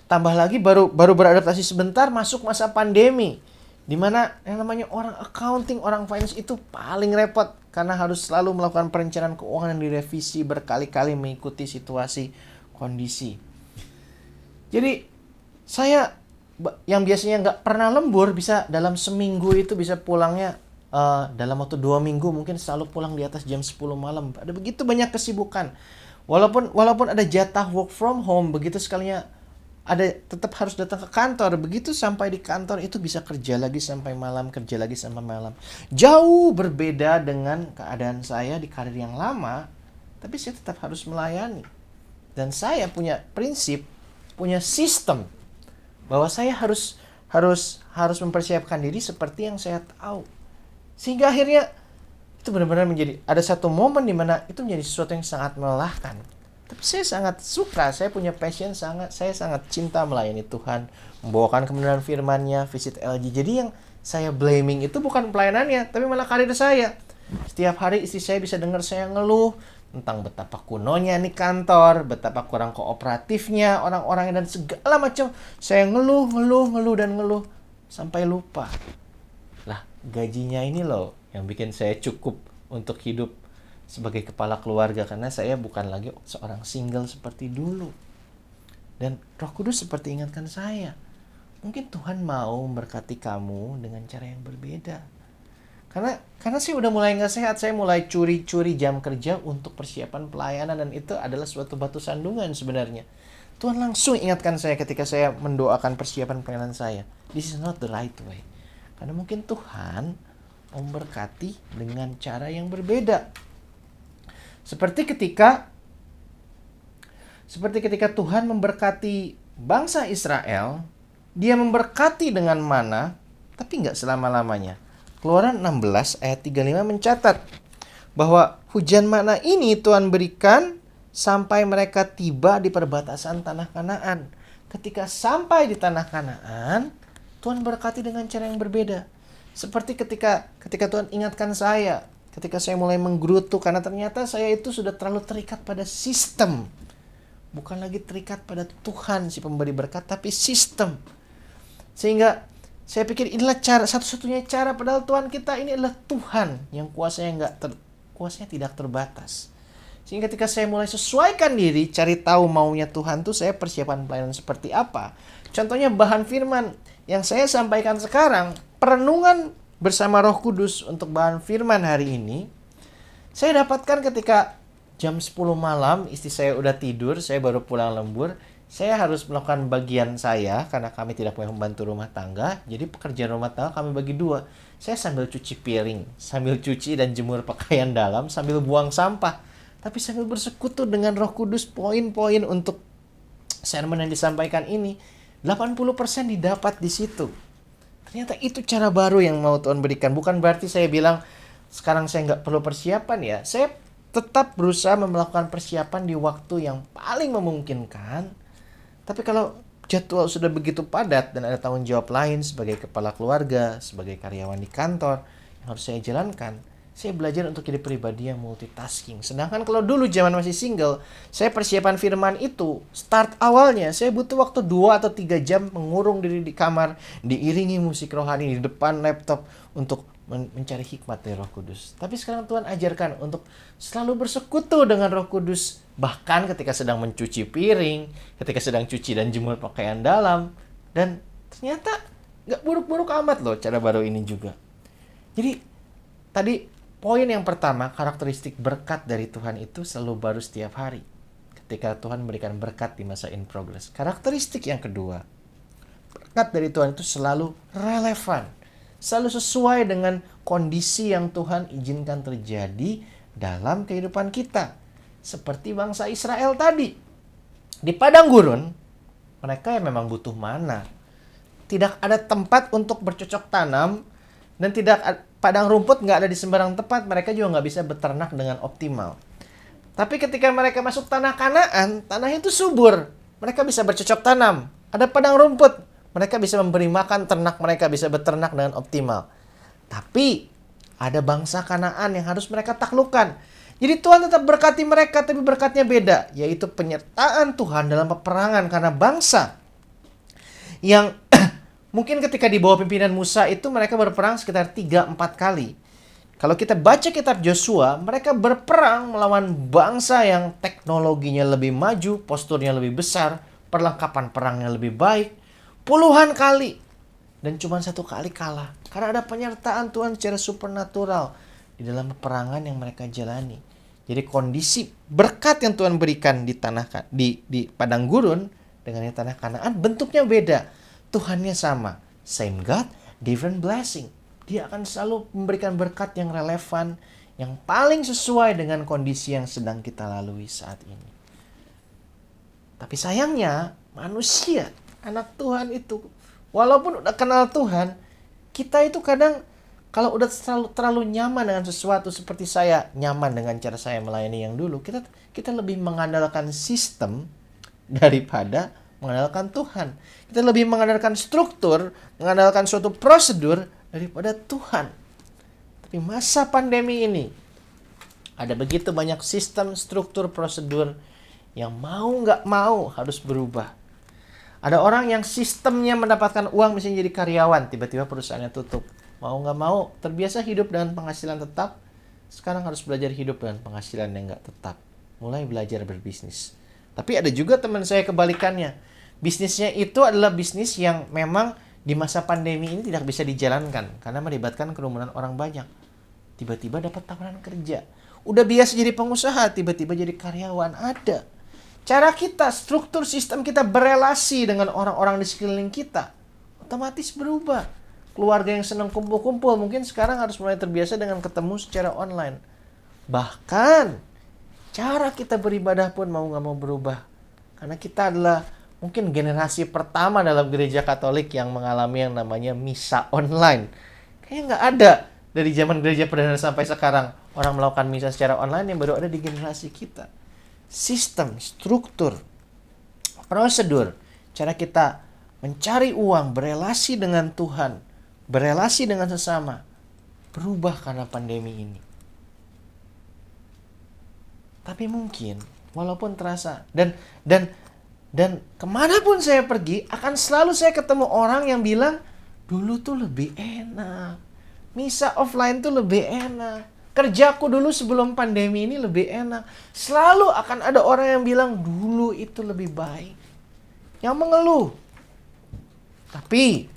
Tambah lagi baru beradaptasi sebentar masuk masa pandemi, di mana yang namanya orang accounting, orang finance itu paling repot karena harus selalu melakukan perencanaan keuangan yang direvisi berkali-kali mengikuti situasi kondisi. Jadi saya yang biasanya nggak pernah lembur bisa dalam seminggu itu bisa pulangnya dalam waktu 2 minggu mungkin selalu pulang di atas jam 10 malam. Ada begitu banyak kesibukan. Walaupun ada jatah work from home, begitu sekalinya ada tetap harus datang ke kantor. Begitu sampai di kantor itu bisa kerja lagi sampai malam, kerja lagi sampai malam. Jauh berbeda dengan keadaan saya di karir yang lama, tapi saya tetap harus melayani. Dan saya punya prinsip, punya sistem bahwa saya harus mempersiapkan diri seperti yang saya tahu. Sehingga akhirnya itu benar-benar menjadi ada satu momen di mana itu menjadi sesuatu yang sangat melelahkan. Tapi saya sangat suka, saya punya passion, saya sangat cinta melayani Tuhan, membawakan kebenaran firman-Nya, visit LG. Jadi yang saya blaming itu bukan pelayanannya, tapi malah karir saya. Setiap hari istri saya bisa dengar saya ngeluh tentang betapa kunonya nih kantor, betapa kurang kooperatifnya orang-orangnya dan segala macam. Saya ngeluh sampai lupa. Lah, gajinya ini loh yang bikin saya cukup untuk hidup sebagai kepala keluarga, karena saya bukan lagi seorang single seperti dulu. Dan Roh Kudus seperti ingatkan saya, mungkin Tuhan mau memberkati kamu dengan cara yang berbeda. Karena saya udah mulai nggak sehat, saya mulai curi-curi jam kerja untuk persiapan pelayanan, dan itu adalah suatu batu sandungan sebenarnya. Tuhan langsung ingatkan saya ketika saya mendoakan persiapan pelayanan saya. This is not the right way. Karena mungkin Tuhan memberkati dengan cara yang berbeda. Seperti ketika Tuhan memberkati bangsa Israel, Dia memberkati dengan mana, tapi nggak selama-lamanya. Keluaran 16 ayat 35 mencatat bahwa hujan mana ini Tuhan berikan sampai mereka tiba di perbatasan tanah Kanaan. Ketika sampai di tanah Kanaan, Tuhan berkati dengan cara yang berbeda. Seperti ketika Tuhan ingatkan saya, ketika saya mulai menggerutu karena ternyata saya itu sudah terlalu terikat pada sistem. Bukan lagi terikat pada Tuhan si pemberi berkat, tapi sistem. Sehingga saya pikir inilah satu-satunya cara, padahal Tuhan kita ini adalah Tuhan yang kuasanya tidak terbatas. Sehingga ketika saya mulai sesuaikan diri, cari tahu maunya Tuhan tuh saya persiapan pelayanan seperti apa. Contohnya bahan firman yang saya sampaikan sekarang, perenungan bersama Roh Kudus untuk bahan firman hari ini, saya dapatkan ketika jam 10 malam istri saya udah tidur, saya baru pulang lembur. Saya harus melakukan bagian saya karena kami tidak punya pembantu rumah tangga. Jadi pekerjaan rumah tangga kami bagi dua. Saya sambil cuci piring, sambil cuci dan jemur pakaian dalam, sambil buang sampah. Tapi sambil bersekutu dengan Roh Kudus, poin-poin untuk sermon yang disampaikan ini 80% didapat di situ. Ternyata itu cara baru yang mau Tuhan berikan. Bukan berarti saya bilang sekarang saya nggak perlu persiapan ya. Saya tetap berusaha melakukan persiapan di waktu yang paling memungkinkan. Tapi kalau jadwal sudah begitu padat dan ada tanggung jawab lain sebagai kepala keluarga, sebagai karyawan di kantor yang harus saya jalankan, saya belajar untuk jadi pribadi yang multitasking. Sedangkan kalau dulu zaman masih single, saya persiapan firman itu, start awalnya, saya butuh waktu 2 atau 3 jam mengurung diri di kamar, diiringi musik rohani di depan laptop untuk mencari hikmat dari Roh Kudus. Tapi sekarang Tuhan ajarkan untuk selalu bersekutu dengan Roh Kudus. Bahkan ketika sedang mencuci piring, ketika sedang cuci dan jemur pakaian dalam. Dan ternyata gak buruk-buruk amat loh cara baru ini juga. Jadi tadi poin yang pertama, karakteristik berkat dari Tuhan itu selalu baru setiap hari. Ketika Tuhan memberikan berkat di masa in progress. Karakteristik yang kedua, berkat dari Tuhan itu selalu relevan. Selalu sesuai dengan kondisi yang Tuhan izinkan terjadi dalam kehidupan kita. Seperti bangsa Israel tadi. Di padang gurun, mereka yang memang butuh mana. Tidak ada tempat untuk bercocok tanam. Dan padang rumput nggak ada di sembarang tempat. Mereka juga nggak bisa beternak dengan optimal. Tapi ketika mereka masuk tanah Kanaan, tanahnya itu subur. Mereka bisa bercocok tanam. Ada padang rumput. Mereka bisa memberi makan ternak, mereka bisa beternak dengan optimal. Tapi ada bangsa Kanaan yang harus mereka taklukkan. Jadi Tuhan tetap berkati mereka, tapi berkatnya beda. Yaitu penyertaan Tuhan dalam peperangan. Karena bangsa yang mungkin ketika di bawah pimpinan Musa itu mereka berperang sekitar 3-4 kali. Kalau kita baca kitab Yosua, mereka berperang melawan bangsa yang teknologinya lebih maju, posturnya lebih besar, perlengkapan perangnya lebih baik. Puluhan kali. Dan cuma 1 kali kalah. Karena ada penyertaan Tuhan secara supernatural di dalam peperangan yang mereka jalani. Jadi kondisi berkat yang Tuhan berikan di padang gurun dengan di tanah Kanaan bentuknya beda. Tuhannya sama. Same God, different blessing. Dia akan selalu memberikan berkat yang relevan, yang paling sesuai dengan kondisi yang sedang kita lalui saat ini. Tapi sayangnya manusia, anak Tuhan itu, walaupun udah kenal Tuhan, kita itu kadang kalau udah terlalu nyaman dengan sesuatu, seperti saya nyaman dengan cara saya melayani yang dulu, kita lebih mengandalkan sistem daripada mengandalkan Tuhan. Kita lebih mengandalkan struktur, mengandalkan suatu prosedur daripada Tuhan. Tapi masa pandemi ini ada begitu banyak sistem, struktur, prosedur yang mau nggak mau harus berubah. Ada orang yang sistemnya mendapatkan uang misalnya jadi karyawan, tiba-tiba perusahaannya tutup. Mau nggak mau, terbiasa hidup dengan penghasilan tetap, sekarang harus belajar hidup dengan penghasilan yang nggak tetap. Mulai belajar berbisnis. Tapi ada juga teman saya kebalikannya. Bisnisnya itu adalah bisnis yang memang di masa pandemi ini tidak bisa dijalankan karena melibatkan kerumunan orang banyak. Tiba-tiba dapat tawaran kerja. Udah biasa jadi pengusaha, tiba-tiba jadi karyawan. Ada. Cara kita, struktur sistem kita berelasi dengan orang-orang di sekeliling kita otomatis berubah. Keluarga yang senang kumpul-kumpul mungkin sekarang harus mulai terbiasa dengan ketemu secara online. Bahkan cara kita beribadah pun mau nggak mau berubah. Karena kita adalah mungkin generasi pertama dalam gereja Katolik yang mengalami yang namanya misa online. Kayaknya nggak ada dari zaman gereja perdana sampai sekarang orang melakukan misa secara online, yang baru ada di generasi kita. Sistem, struktur, prosedur, cara kita mencari uang, berelasi dengan Tuhan, berelasi dengan sesama, berubah karena pandemi ini. Tapi mungkin, walaupun terasa, dan kemanapun saya pergi, akan selalu saya ketemu orang yang bilang, dulu tuh lebih enak, misa offline tuh lebih enak, kerjaku dulu sebelum pandemi ini lebih enak. Selalu akan ada orang yang bilang dulu itu lebih baik, yang mengeluh. Tapi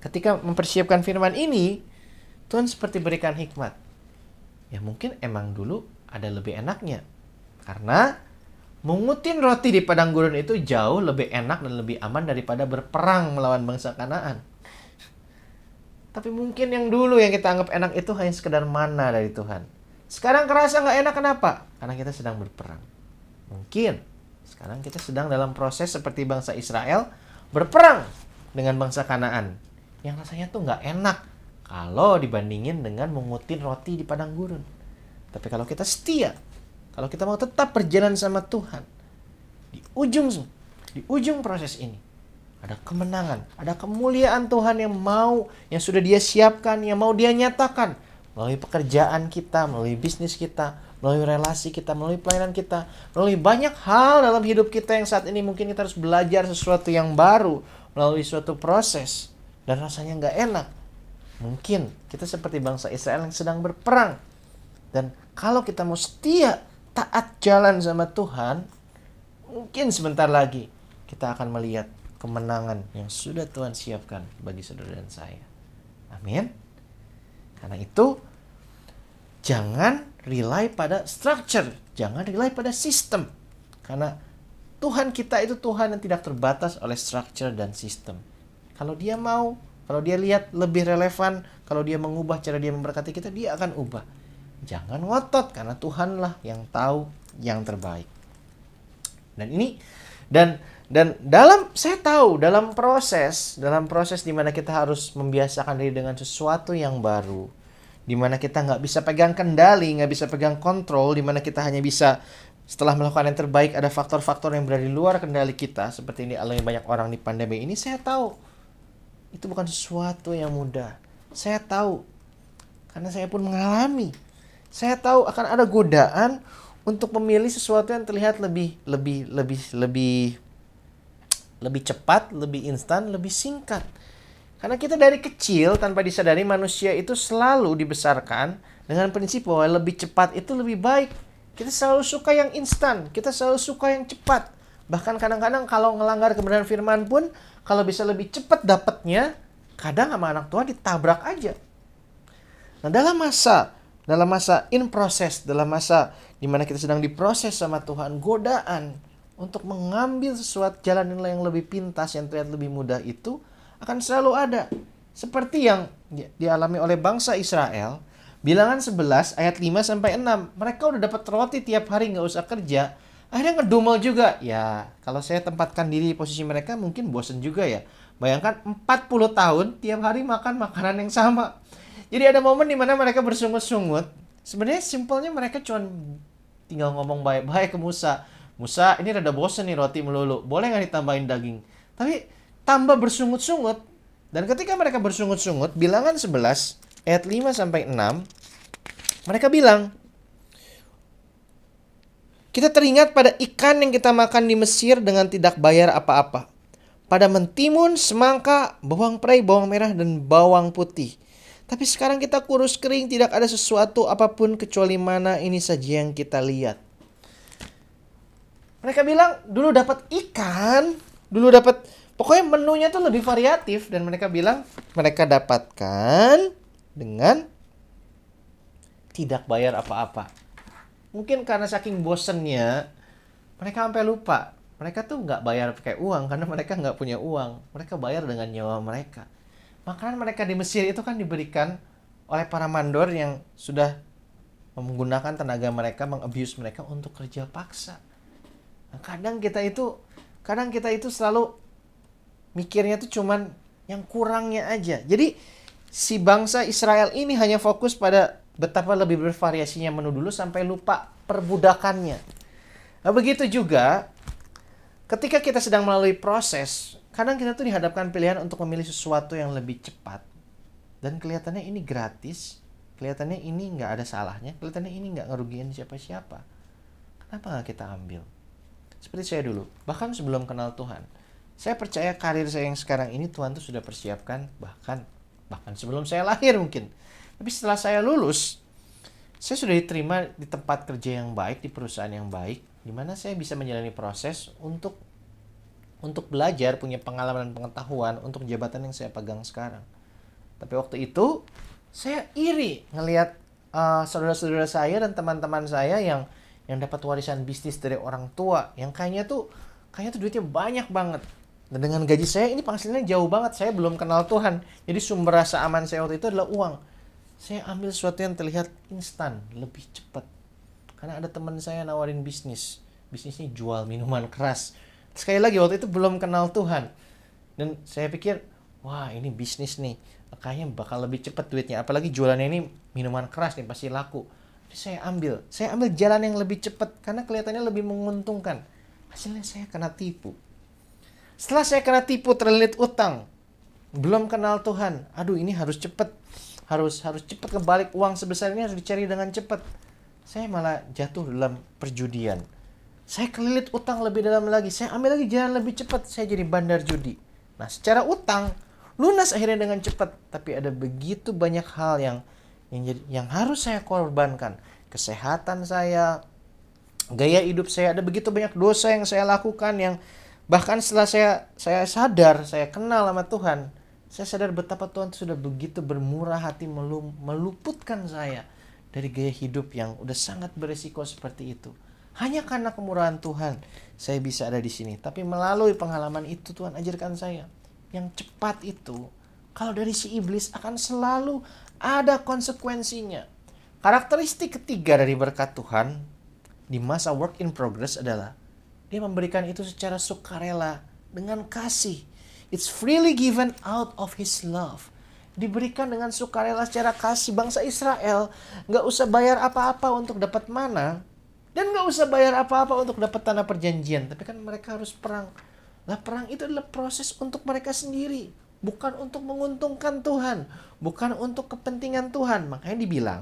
ketika mempersiapkan firman ini, Tuhan seperti berikan hikmat. Ya mungkin emang dulu ada lebih enaknya. Karena mengutin roti di padang gurun itu jauh lebih enak dan lebih aman daripada berperang melawan bangsa Kanaan. Tapi mungkin yang dulu yang kita anggap enak itu hanya sekedar mana dari Tuhan. Sekarang kerasa nggak enak, kenapa? Karena kita sedang berperang. Mungkin sekarang kita sedang dalam proses seperti bangsa Israel berperang dengan bangsa Kanaan. Yang rasanya tuh nggak enak kalau dibandingin dengan mengutin roti di padang gurun. Tapi kalau kita setia, kalau kita mau tetap berjalan sama Tuhan, di ujung proses ini, ada kemenangan, ada kemuliaan Tuhan yang sudah Dia siapkan, yang mau Dia nyatakan melalui pekerjaan kita, melalui bisnis kita, melalui relasi kita, melalui pelayanan kita, melalui banyak hal dalam hidup kita yang saat ini mungkin kita harus belajar sesuatu yang baru melalui suatu proses dan rasanya nggak enak. Mungkin kita seperti bangsa Israel yang sedang berperang, dan kalau kita mau setia taat jalan sama Tuhan, mungkin sebentar lagi kita akan melihat kemenangan yang sudah Tuhan siapkan bagi saudara dan saya. Amin. Karena itu, jangan rely pada structure, jangan rely pada sistem. Karena Tuhan kita itu Tuhan yang tidak terbatas oleh structure dan sistem. Kalau Dia mau, kalau Dia lihat lebih relevan, kalau Dia mengubah cara Dia memberkati kita, Dia akan ubah. Jangan ngotot, karena Tuhanlah yang tahu yang terbaik. Dan saya tahu dalam proses di mana kita harus membiasakan diri dengan sesuatu yang baru, di mana kita nggak bisa pegang kendali, nggak bisa pegang kontrol, di mana kita hanya bisa setelah melakukan yang terbaik ada faktor-faktor yang berada di luar kendali kita, seperti ini alami banyak orang di pandemi ini. Saya tahu itu bukan sesuatu yang mudah. Saya tahu karena saya pun mengalami. Saya tahu akan ada godaan untuk memilih sesuatu yang terlihat lebih cepat, lebih instan, lebih singkat. Karena kita dari kecil tanpa disadari manusia itu selalu dibesarkan dengan prinsip bahwa lebih cepat itu lebih baik. Kita selalu suka yang instan, kita selalu suka yang cepat. Bahkan kadang-kadang kalau ngelanggar kebenaran firman pun, kalau bisa lebih cepat dapatnya, kadang sama anak Tuhan ditabrak aja. Nah, dalam masa in process, dalam masa di mana kita sedang diproses sama Tuhan, godaan untuk mengambil sesuatu jalan yang lebih pintas, yang terlihat lebih mudah itu akan selalu ada. Seperti yang dialami oleh bangsa Israel, Bilangan 11 ayat 5 sampai 6. Mereka udah dapat roti tiap hari, nggak usah kerja. Akhirnya ngedumel juga. Ya, kalau saya tempatkan diri di posisi mereka mungkin bosen juga ya. Bayangkan 40 tahun tiap hari makan makanan yang sama. Jadi ada momen di mana mereka bersungut-sungut. Sebenarnya simpelnya mereka cuma tinggal ngomong baik-baik ke Musa. Musa, ini rada bosen nih roti melulu. Boleh nggak ditambahin daging? Tapi tambah bersungut-sungut. Dan ketika mereka bersungut-sungut, Bilangan 11 ayat 5 sampai 6, mereka bilang, kita teringat pada ikan yang kita makan di Mesir dengan tidak bayar apa-apa. Pada mentimun, semangka, bawang prei, bawang merah, dan bawang putih. Tapi sekarang kita kurus kering, tidak ada sesuatu apapun kecuali mana ini saja yang kita lihat. Mereka bilang, dulu dapat ikan, pokoknya menunya tuh lebih variatif. Dan mereka bilang, mereka dapatkan dengan tidak bayar apa-apa. Mungkin karena saking bosennya, mereka sampai lupa. Mereka tuh nggak bayar pakai uang, karena mereka nggak punya uang. Mereka bayar dengan nyawa mereka. Makanan mereka di Mesir itu kan diberikan oleh para mandor yang sudah menggunakan tenaga mereka, mengabuse mereka untuk kerja paksa. Nah, kadang kita itu selalu mikirnya tuh cuman yang kurangnya aja. Jadi si bangsa Israel ini hanya fokus pada betapa lebih bervariasinya menu dulu sampai lupa perbudakannya. Nah, begitu juga ketika kita sedang melalui proses, kadang kita tuh dihadapkan pilihan untuk memilih sesuatu yang lebih cepat. Dan kelihatannya ini gratis, kelihatannya ini nggak ada salahnya, kelihatannya ini nggak ngerugiin siapa-siapa. Kenapa nggak kita ambil? Seperti saya dulu, bahkan sebelum kenal Tuhan. Saya percaya karir saya yang sekarang ini Tuhan tuh sudah persiapkan bahkan sebelum saya lahir mungkin. Tapi setelah saya lulus, saya sudah diterima di tempat kerja yang baik, di perusahaan yang baik, di mana saya bisa menjalani proses untuk belajar, punya pengalaman dan pengetahuan untuk jabatan yang saya pegang sekarang. Tapi waktu itu, saya iri ngelihat saudara-saudara saya dan teman-teman saya yang dapat warisan bisnis dari orang tua, yang kayaknya tuh duitnya banyak banget. Dan dengan gaji saya ini penghasilannya jauh banget. Saya belum kenal Tuhan. Jadi sumber rasa aman saya waktu itu adalah uang. Saya ambil sesuatu yang terlihat instan, lebih cepat. Karena ada teman saya nawarin bisnis. Bisnisnya jual minuman keras. Sekali lagi waktu itu belum kenal Tuhan. Dan saya pikir, wah ini bisnis nih. Kayaknya bakal lebih cepat duitnya. Apalagi jualannya ini minuman keras nih, pasti laku. Jadi saya ambil jalan yang lebih cepat. Karena kelihatannya lebih menguntungkan. Hasilnya saya kena tipu. Setelah saya kena tipu, terlilit utang. Belum kenal Tuhan. Aduh ini harus cepat. Harus cepat kebalik, uang sebesar ini harus dicari dengan cepat. Saya malah jatuh dalam perjudian. Saya kelilit utang lebih dalam lagi. Saya ambil lagi jalan lebih cepat. Saya jadi bandar judi. Nah, secara utang lunas akhirnya dengan cepat. Tapi ada begitu banyak hal yang harus saya korbankan. Kesehatan saya, gaya hidup saya, ada begitu banyak dosa yang saya lakukan yang bahkan setelah saya sadar, saya kenal sama Tuhan, saya sadar betapa Tuhan sudah begitu bermurah hati meluputkan saya dari gaya hidup yang udah sangat beresiko seperti itu. Hanya karena kemurahan Tuhan saya bisa ada di sini. Tapi melalui pengalaman itu Tuhan ajarkan saya, yang cepat itu kalau dari si iblis akan selalu ada konsekuensinya. Karakteristik ketiga dari berkat Tuhan di masa work in progress adalah dia memberikan itu secara sukarela dengan kasih. It's freely given out of His love. Diberikan dengan sukarela secara kasih. Bangsa Israel gak usah bayar apa-apa untuk dapat mana. Dan gak usah bayar apa-apa untuk dapat tanah perjanjian. Tapi kan mereka harus perang. Nah, perang itu adalah proses untuk mereka sendiri. Bukan untuk menguntungkan Tuhan. Bukan untuk kepentingan Tuhan. Makanya dibilang,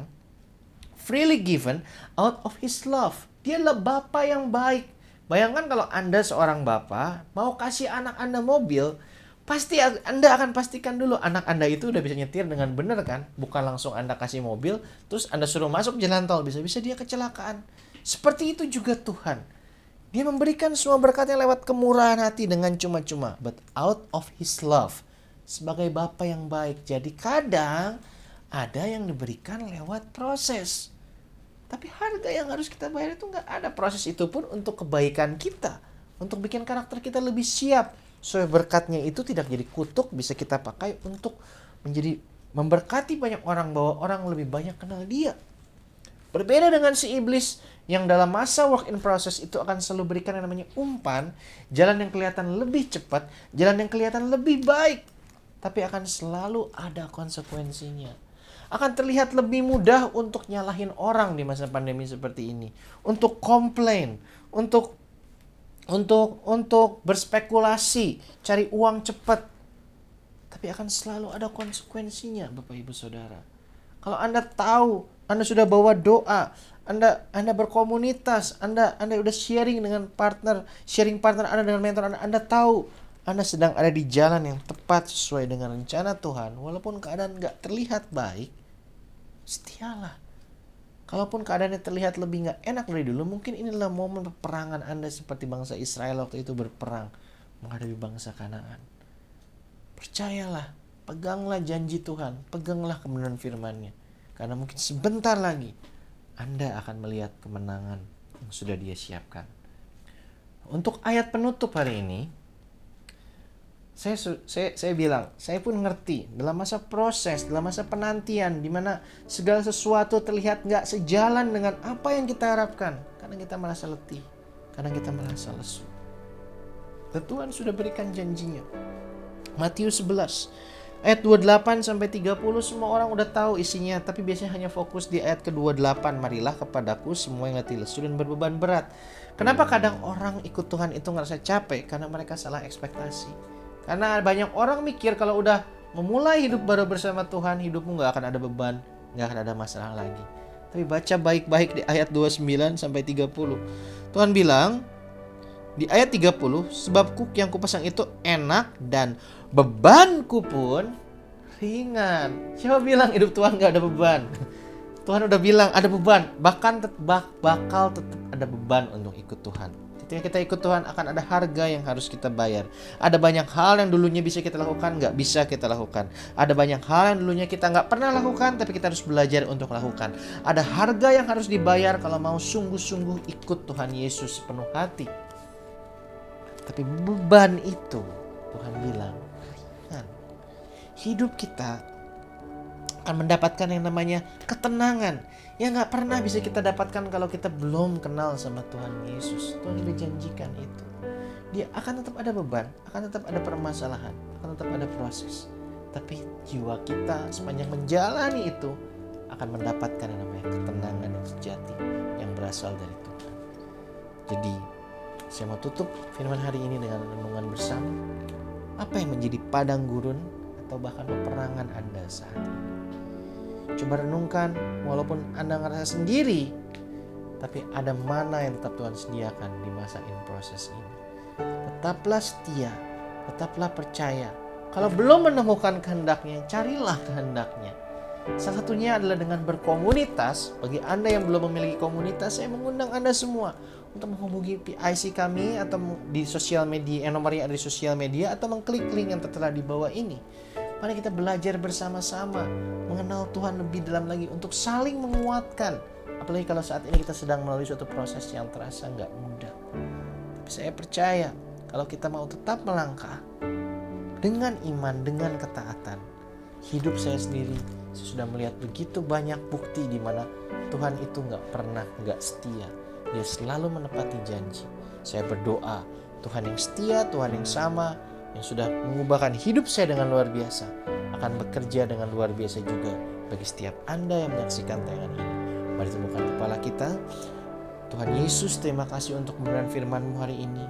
freely given out of His love. Dia adalah Bapa yang baik. Bayangkan kalau Anda seorang Bapa mau kasih anak Anda mobil, pasti Anda akan pastikan dulu anak Anda itu udah bisa nyetir dengan benar kan? Bukan langsung Anda kasih mobil, terus Anda suruh masuk jalan tol, bisa-bisa dia kecelakaan. Seperti itu juga Tuhan. Dia memberikan semua berkatnya lewat kemurahan hati dengan cuma-cuma. But out of His love. Sebagai Bapa yang baik. Jadi kadang ada yang diberikan lewat proses. Tapi harga yang harus kita bayar itu nggak ada. Proses itu pun untuk kebaikan kita. Untuk bikin karakter kita lebih siap. Supaya berkatnya itu tidak jadi kutuk. Bisa kita pakai untuk menjadi memberkati banyak orang. Bahwa orang lebih banyak kenal Dia. Berbeda dengan si iblis yang dalam masa work in process itu akan selalu berikan yang namanya umpan. Jalan yang kelihatan lebih cepat. Jalan yang kelihatan lebih baik. Tapi akan selalu ada konsekuensinya. Akan terlihat lebih mudah untuk nyalahin orang di masa pandemi seperti ini. Untuk komplain. Untuk berspekulasi. Cari uang cepat. Tapi akan selalu ada konsekuensinya, Bapak Ibu Saudara. Kalau Anda tahu, Anda sudah bawa doa, Anda berkomunitas, Anda udah sharing dengan partner Anda dengan mentor Anda tahu Anda sedang ada di jalan yang tepat sesuai dengan rencana Tuhan. Walaupun keadaan gak terlihat baik, setialah. Kalaupun keadaannya terlihat lebih gak enak dari dulu, mungkin inilah momen peperangan Anda seperti bangsa Israel waktu itu berperang menghadapi bangsa Kanaan. Percayalah, peganglah janji Tuhan, peganglah kebenaran firman-Nya. Karena mungkin sebentar lagi Anda akan melihat kemenangan yang sudah Dia siapkan. Untuk ayat penutup hari ini, saya bilang, saya pun ngerti dalam masa proses, dalam masa penantian, di mana segala sesuatu terlihat gak sejalan dengan apa yang kita harapkan. Kadang kita merasa letih, kadang kita merasa lesu. Dan Tuhan sudah berikan janjinya. Matius 11 ayat 28 sampai 30 semua orang udah tahu isinya, tapi biasanya hanya fokus di ayat ke-28. Marilah kepadaku semua yang letih lesu dan berbeban berat. Kenapa kadang orang ikut Tuhan itu ngerasa capek? Karena mereka salah ekspektasi. Karena banyak orang mikir kalau udah memulai hidup baru bersama Tuhan, hidupmu gak akan ada beban, gak akan ada masalah lagi. Tapi baca baik-baik di ayat 29 sampai 30. Tuhan bilang di ayat 30, sebab yang kupasang itu enak dan bebanku pun ringan. Siapa bilang hidup Tuhan gak ada beban? Tuhan udah bilang ada beban, bahkan bakal tetap ada beban untuk ikut Tuhan. Ketika kita ikut Tuhan akan ada harga yang harus kita bayar. Ada banyak hal yang dulunya bisa kita lakukan, nggak bisa kita lakukan. Ada banyak hal yang dulunya kita nggak pernah lakukan, tapi kita harus belajar untuk lakukan. Ada harga yang harus dibayar kalau mau sungguh-sungguh ikut Tuhan Yesus sepenuh hati. Tapi beban itu Tuhan bilang ringan. Hidup kita akan mendapatkan yang namanya ketenangan yang gak pernah bisa kita dapatkan kalau kita belum kenal sama Tuhan Yesus. Tuhan sudah janjikan itu. Dia akan tetap ada beban, akan tetap ada permasalahan, akan tetap ada proses. Tapi jiwa kita sepanjang menjalani itu akan mendapatkan yang namanya ketenangan yang sejati yang berasal dari Tuhan. Jadi saya mau tutup firman hari ini dengan renungan bersama. Apa yang menjadi padang gurun atau bahkan peperangan Anda saat ini? Coba renungkan, walaupun Anda ngerasa sendiri, tapi ada mana yang tetap Tuhan sediakan di masa in proses ini. Tetaplah setia, tetaplah percaya. Kalau belum menemukan kehendaknya, carilah kehendaknya. Salah satunya adalah dengan berkomunitas. Bagi Anda yang belum memiliki komunitas, saya mengundang Anda semua untuk menghubungi PIC kami atau di sosial media, nomornya ada di sosial media, atau mengklik link yang tertera di bawah ini. Mari kita belajar bersama-sama mengenal Tuhan lebih dalam lagi untuk saling menguatkan. Apalagi kalau saat ini kita sedang melalui suatu proses yang terasa nggak mudah. Tapi saya percaya kalau kita mau tetap melangkah dengan iman, dengan ketaatan, hidup saya sendiri, saya sudah melihat begitu banyak bukti di mana Tuhan itu nggak pernah nggak setia. Dia selalu menepati janji. Saya berdoa Tuhan yang setia, Tuhan yang sama, yang sudah mengubahkan hidup saya dengan luar biasa, akan bekerja dengan luar biasa juga bagi setiap Anda yang menyaksikan tayangan ini. Mari tundukkan kepala kita. Tuhan Yesus, terima kasih untuk pemberian firman-Mu hari ini.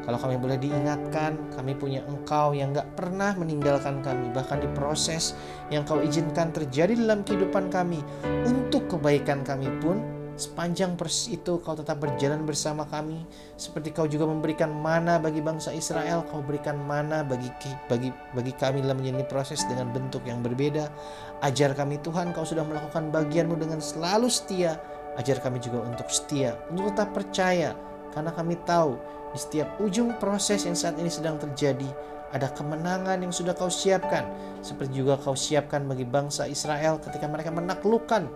Kalau kami boleh diingatkan, kami punya Engkau yang gak pernah meninggalkan kami, bahkan di proses yang Kau izinkan terjadi dalam kehidupan kami, untuk kebaikan kami pun, sepanjang proses itu Kau tetap berjalan bersama kami. Seperti Kau juga memberikan mana bagi bangsa Israel, Kau berikan mana bagi kami dalam menjalani proses dengan bentuk yang berbeda. Ajar kami Tuhan, Kau sudah melakukan bagian-Mu dengan selalu setia. Ajar kami juga untuk setia, untuk tetap percaya. Karena kami tahu di setiap ujung proses yang saat ini sedang terjadi, ada kemenangan yang sudah Kau siapkan. Seperti juga Kau siapkan bagi bangsa Israel ketika mereka menaklukkan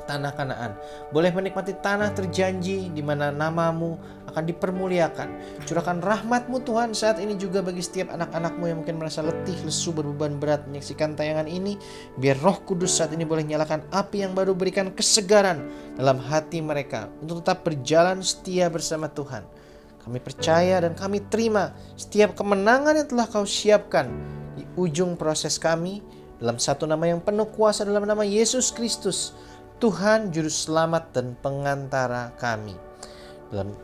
tanah Kanaan, boleh menikmati tanah terjanji di mana nama-Mu akan dipermuliakan. Curahkan rahmat-Mu Tuhan saat ini juga bagi setiap anak-anak-Mu yang mungkin merasa letih, lesu, berbeban berat menyaksikan tayangan ini. Biar Roh Kudus saat ini boleh nyalakan api yang baru, berikan kesegaran dalam hati mereka untuk tetap berjalan setia bersama Tuhan. Kami percaya dan kami terima setiap kemenangan yang telah Kau siapkan di ujung proses kami, dalam satu nama yang penuh kuasa, dalam nama Yesus Kristus, Tuhan Juru Selamat dan Pengantara kami. Dalam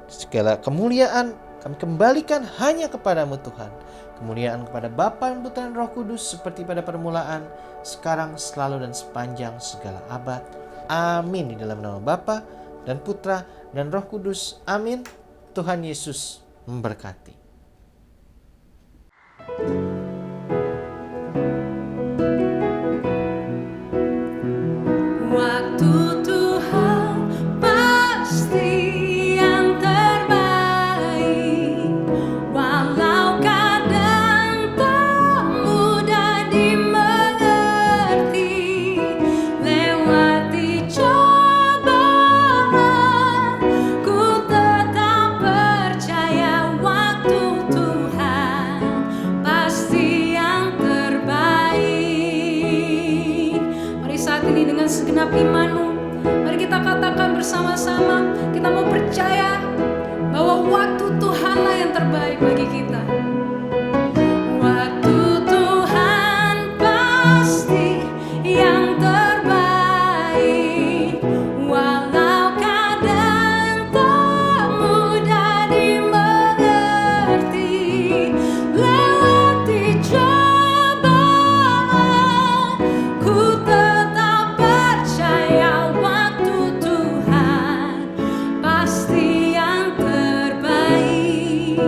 segala kemuliaan kami kembalikan hanya kepada-Mu Tuhan. Kemuliaan kepada Bapa dan Putra dan Roh Kudus, seperti pada permulaan, sekarang, selalu, dan sepanjang segala abad. Amin. Di dalam nama Bapa dan Putra dan Roh Kudus. Amin. Tuhan Yesus memberkati. Waktu Tuhan pasti yang terbaik, walau kadang tak mudah dimengerti. Lewati cobaan, ku tetap percaya waktu Tuhan pasti yang terbaik. Mari saat ini dengan segenap iman-Mu, mari kita katakan bersama-sama, kita mau percaya bahwa waktu Tuhanlah yang terbaik bagi kita. Waktu Tuhan pasti yang terbaik, walau kadang tak mudah dimengerti. Lewati cobaan, ku tetap percaya waktu Tuhan pasti yang terbaik.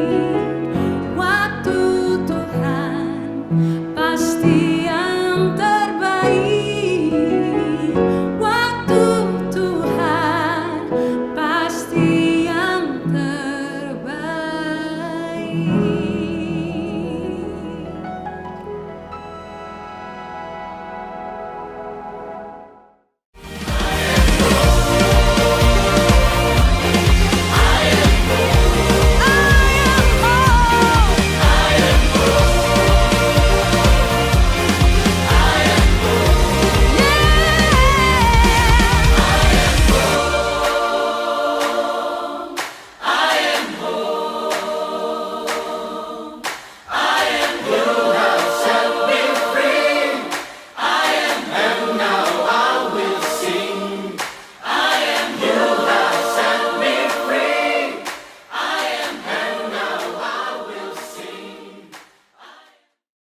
me.